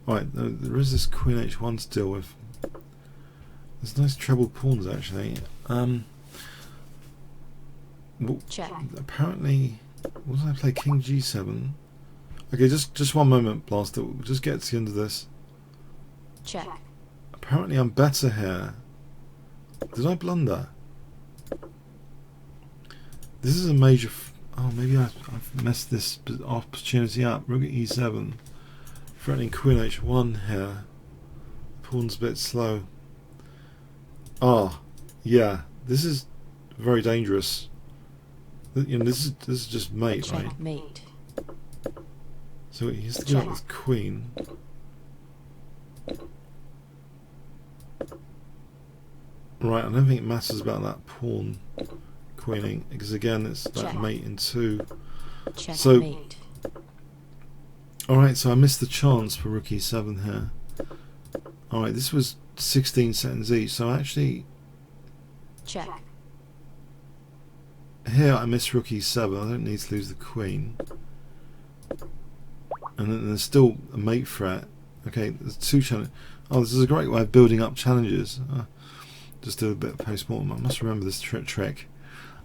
Speaker 2: Alright, there is this Queen H1 to deal with. There's nice treble pawns actually. Well, apparently, what did I play? King G7. Okay, just one moment, Blaster. We'll just get to the end of this.
Speaker 3: Check.
Speaker 2: Apparently, I'm better here. Did I blunder? This is a major. Oh, maybe I've messed this opportunity up. Rook at E7, threatening Queen H1 here. Pawn's a bit slow. Ah, yeah. This is very dangerous. You know, this is just mate,
Speaker 3: check,
Speaker 2: right?
Speaker 3: Mate.
Speaker 2: So he has to give up with Queen. Right, I don't think it matters about that pawn queening, because again it's that mate in 2.
Speaker 3: Check,
Speaker 2: so
Speaker 3: mate.
Speaker 2: Alright, so I missed the chance for Rook E7 here. Alright, this was 16 seconds each, so actually
Speaker 3: check.
Speaker 2: Here I miss Rook E7, I don't need to lose the Queen. And then there's still a mate threat. Okay, there's 2 challenges. Oh, this is a great way of building up challenges. Just do a bit of post-mortem. I must remember this trick.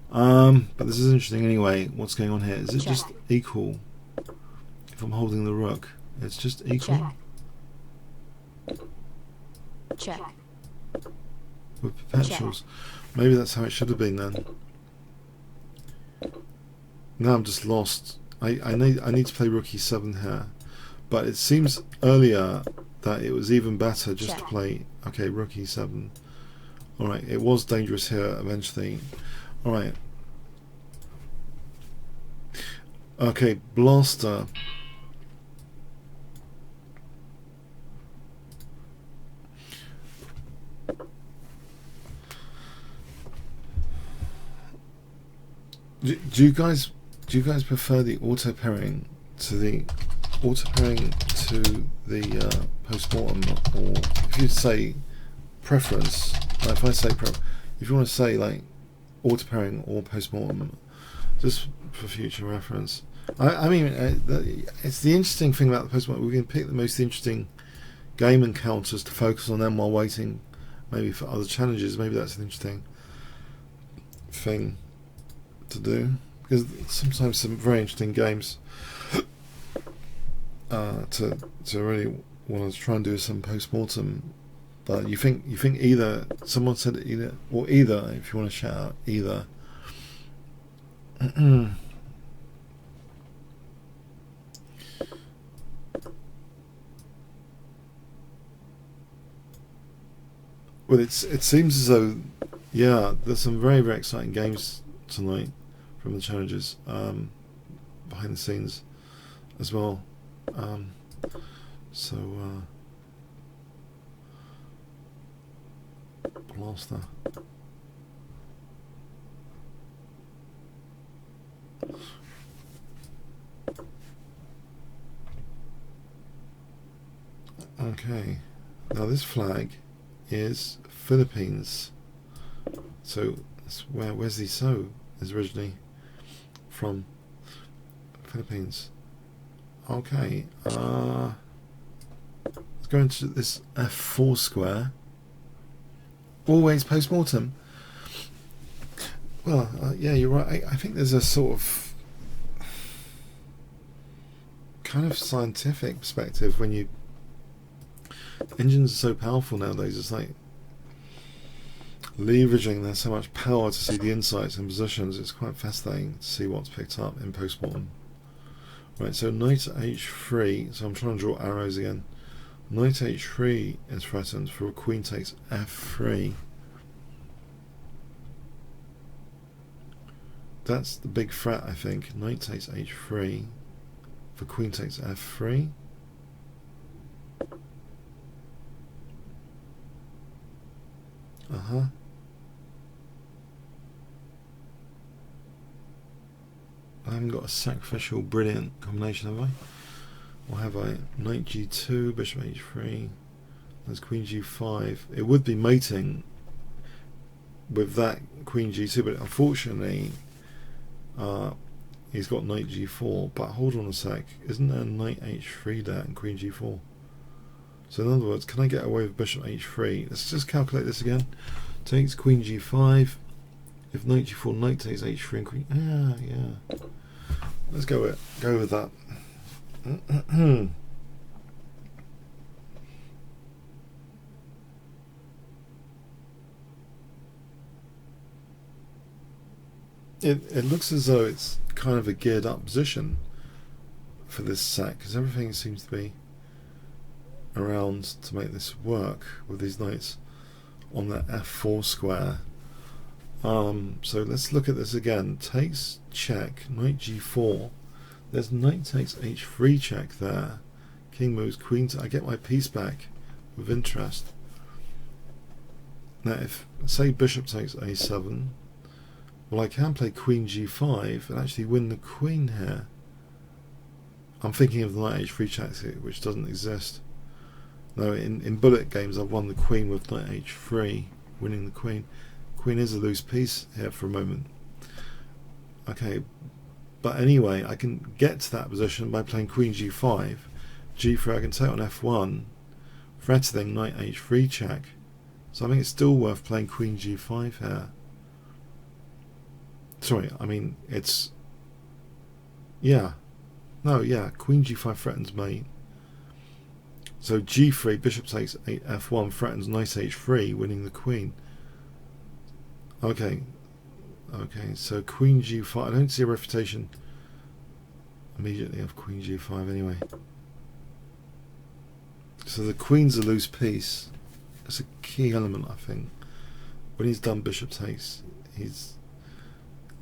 Speaker 2: But this is interesting anyway. What's going on here? Is it just equal? If I'm holding the rook, it's just equal?
Speaker 3: Check.
Speaker 2: With perpetuals. Maybe that's how it should have been then. Now I'm just lost. I need to play Rook E7 here. But it seems earlier that it was even better just to play, okay, Rook E7. Alright, it was dangerous here eventually. Alright. Okay, Blaster. Do you guys prefer the auto pairing to the post-mortem, or if you say preference, like if I say if you want to say like auto pairing or post-mortem, just for future reference. I mean, it's the interesting thing about the post-mortem. We can pick the most interesting game encounters to focus on them while waiting, maybe for other challenges. Maybe that's an interesting thing to do, because sometimes some very interesting games to really want to try and do some post-mortem. But you think either, someone said either, or either, if you want to shout out either. Well, it seems as though, yeah, there's some very, very exciting games tonight from the challenges, behind the scenes as well. Blaster. Now this flag is Philippines. So that's where Wesley So is originally from. Philippines. Okay. Let's go into this F4 square. Always post-mortem. Well, yeah, you're right. I think there's a sort of kind of scientific perspective when you... Engines are so powerful nowadays. It's like leveraging there's so much power to see the insights and positions. It's quite fascinating to see what's picked up in post-mortem. Right, so knight h3. So I'm trying to draw arrows again. Knight h3 is threatened for queen takes f3. That's the big threat, I think. Knight takes h3 for queen takes f3. I haven't got a sacrificial brilliant combination, have I? Or have I? Knight g2, bishop h3, there's queen g5. It would be mating with that queen g2, but unfortunately he's got knight g4. But hold on a sec, isn't there knight h3 there and queen g4? So in other words, can I get away with bishop h3? Let's just calculate this again. Takes queen g5. If knight g4, knight takes h3 and queen... yeah. Let's go with that. It looks as though it's kind of a geared up position for this sack, because everything seems to be around to make this work with these knights on that f4 square. So let's look at this again. Takes check, knight g4. There's knight takes h3 check there. King moves, queen. I get my piece back with interest. Now, if say bishop takes a7, well, I can play queen g5 and actually win the queen here. I'm thinking of the knight h3 check, which doesn't exist. No, in bullet games, I've won the queen with knight h3, winning the queen. Queen is a loose piece here for a moment. Okay, but anyway, I can get to that position by playing queen g5. g3, I can take on f1, threatening knight h3 check. So I think it's still worth playing queen g5 here. Sorry, I mean, it's... yeah. No, yeah, queen g5 threatens mate. So g3, bishop takes f1, threatens knight h3, winning the queen. Okay, so queen g5. I don't see a refutation immediately of queen g5 anyway. So the queen's a loose piece. It's a key element, I think. When he's done bishop takes, he's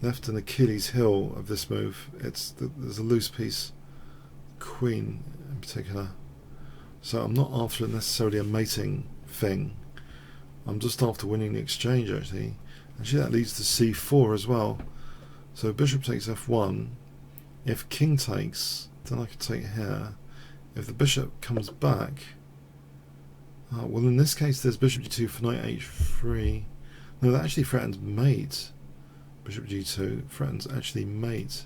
Speaker 2: left an Achilles heel of this move. There's a loose piece, queen in particular. So I'm not after necessarily a mating thing. I'm just after winning the exchange, actually. Actually, that leads to c4 as well. So bishop takes f1. If king takes, then I can take here. If the bishop comes back, well, in this case, there's bishop g2 for knight h3. No, that actually threatens mate. Bishop g2 threatens actually mate,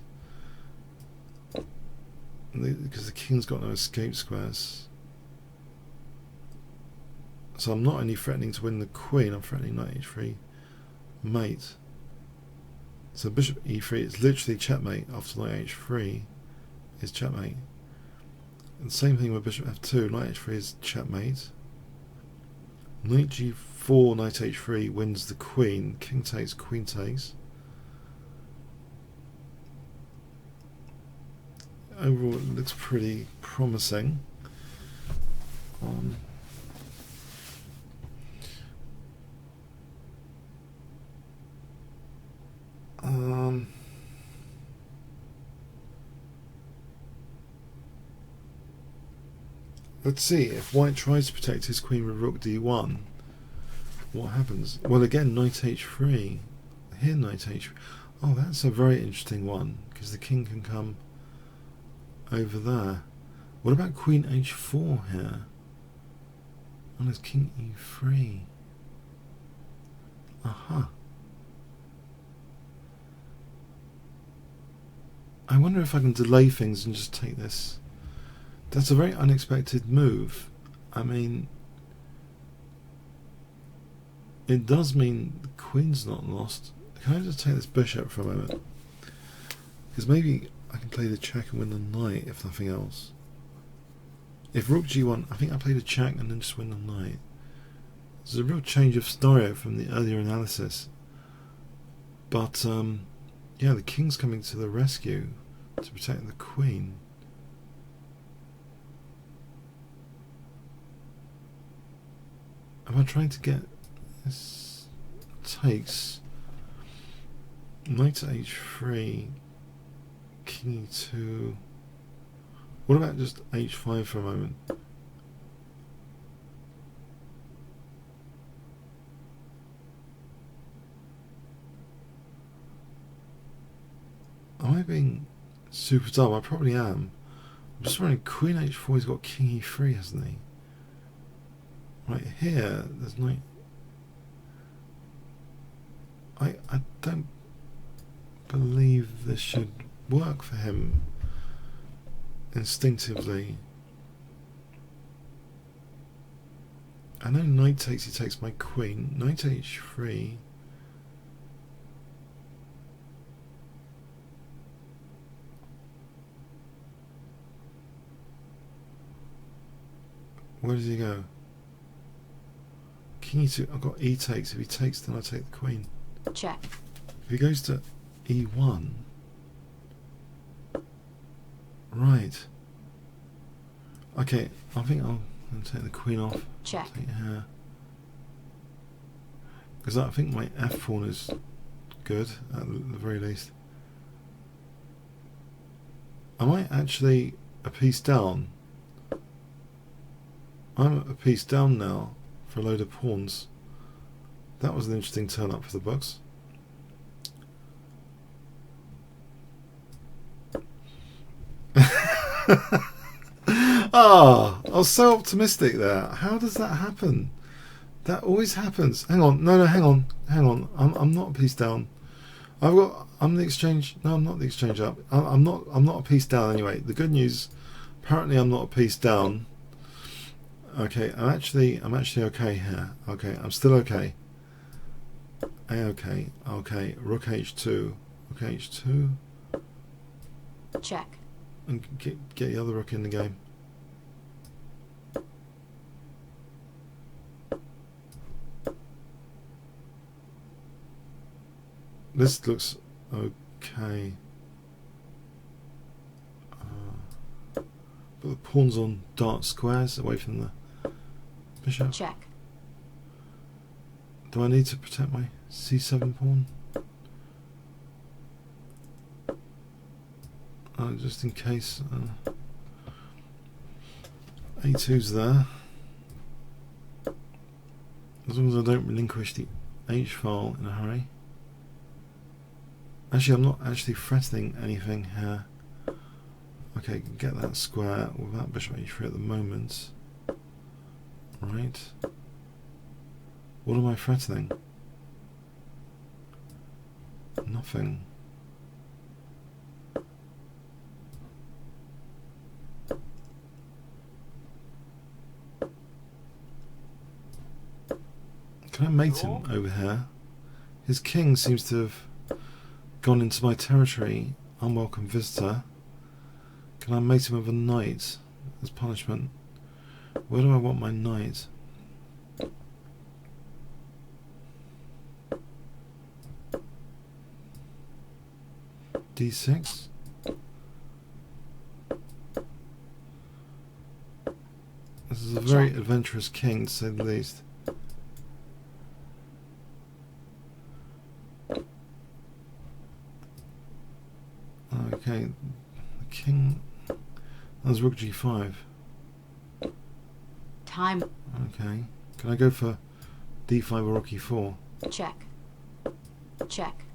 Speaker 2: because the king's got no escape squares. So I'm not only threatening to win the queen, I'm threatening knight h3 mate. So bishop e3 is literally checkmate after knight h3 is checkmate. And same thing with bishop f2, knight h3 is checkmate. Knight g4, knight h3 wins the queen, king takes, queen takes. Overall it looks pretty promising. Let's see, if white tries to protect his queen with rook d1, what happens? Well, again, knight h3. Here, knight h3. Oh, that's a very interesting one, because the king can come over there. What about queen h4 here? And there's king e3. Aha. I wonder if I can delay things and just take this. That's a very unexpected move. I mean, it does mean the queen's not lost. Can I just take this bishop for a moment? Because maybe I can play the check and win the knight, if nothing else. If rook g1, I think I played a check and then just win the knight. There's a real change of scenario from the earlier analysis. But, yeah, the king's coming to the rescue to protect the queen. Am I trying to get... This takes... Knight to h3, king e2. What about just h5 for a moment? Am I being super dumb? I probably am. I'm just wondering, queen h4, he's got king e3, hasn't he? Right here, there's no... I don't believe this should work for him instinctively. I know knight takes, he takes my queen. Knight h3. Where does he go? King e2. I've got e takes. If he takes, then I take the queen.
Speaker 3: Check.
Speaker 2: If he goes to e1. Right. Okay, I think I'll take the queen off.
Speaker 3: Check.
Speaker 2: Take her. Because I think my f pawn is good, at the very least. Am I actually a piece down? I'm a piece down now for a load of pawns. That was an interesting turn up for the books. Ah, I was so optimistic there. How does that happen? That always happens. Hang on, no, hang on. I'm not a piece down. I'm the exchange. No, I'm not the exchange up. I'm not a piece down anyway. The good news, apparently, I'm not a piece down. Okay, I'm actually okay here. Okay, I'm still okay. Okay. Rook h2. Rook h2.
Speaker 3: Check.
Speaker 2: And get the other rook in the game. This looks okay. Put the pawns on dark squares away from the bishop.
Speaker 3: Check.
Speaker 2: Do I need to protect my c7 pawn? Just in case. a2's there. As long as I don't relinquish the h file in a hurry. Actually, I'm not actually threatening anything here. Okay, get that square without bishop h3 at the moment. Right. What am I threatening? Nothing. Can I mate him over here? His king seems to have gone into my territory. Unwelcome visitor. Can I mate him with a knight as punishment? Where do I want my knight? d6. This is a very adventurous king, to say the least. Okay, the king. That's rook g5.
Speaker 3: Time.
Speaker 2: Okay. Can I go for d5 or rook e4?
Speaker 3: Check. Check.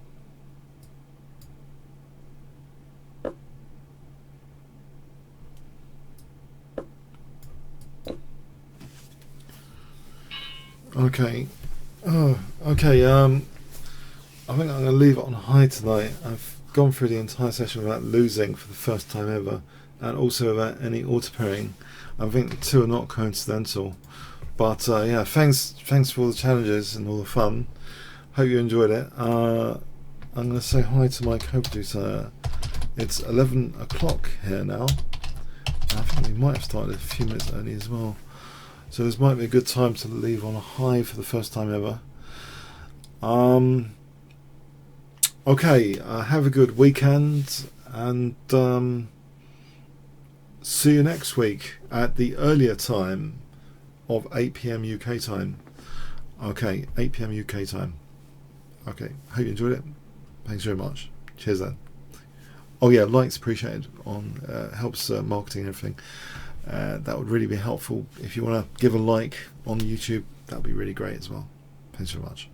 Speaker 2: Okay. Oh, okay. I think I'm going to leave it on high tonight. I've gone through the entire session without losing for the first time ever, and also without any auto pairing. I think the two are not coincidental. But yeah, thanks for all the challenges and all the fun. Hope you enjoyed it. I'm going to say hi to my co-producer. It's 11 o'clock here now. I think we might have started a few minutes early as well. So this might be a good time to leave on a high for the first time ever. Okay, have a good weekend, and see you next week at the earlier time of 8 PM UK time. Okay, 8 PM UK time. Okay, hope you enjoyed it. Thanks very much. Cheers then. Oh yeah, likes appreciated on helps marketing and everything. That would really be helpful. If you want to give a like on YouTube, that would be really great as well. Thanks very much.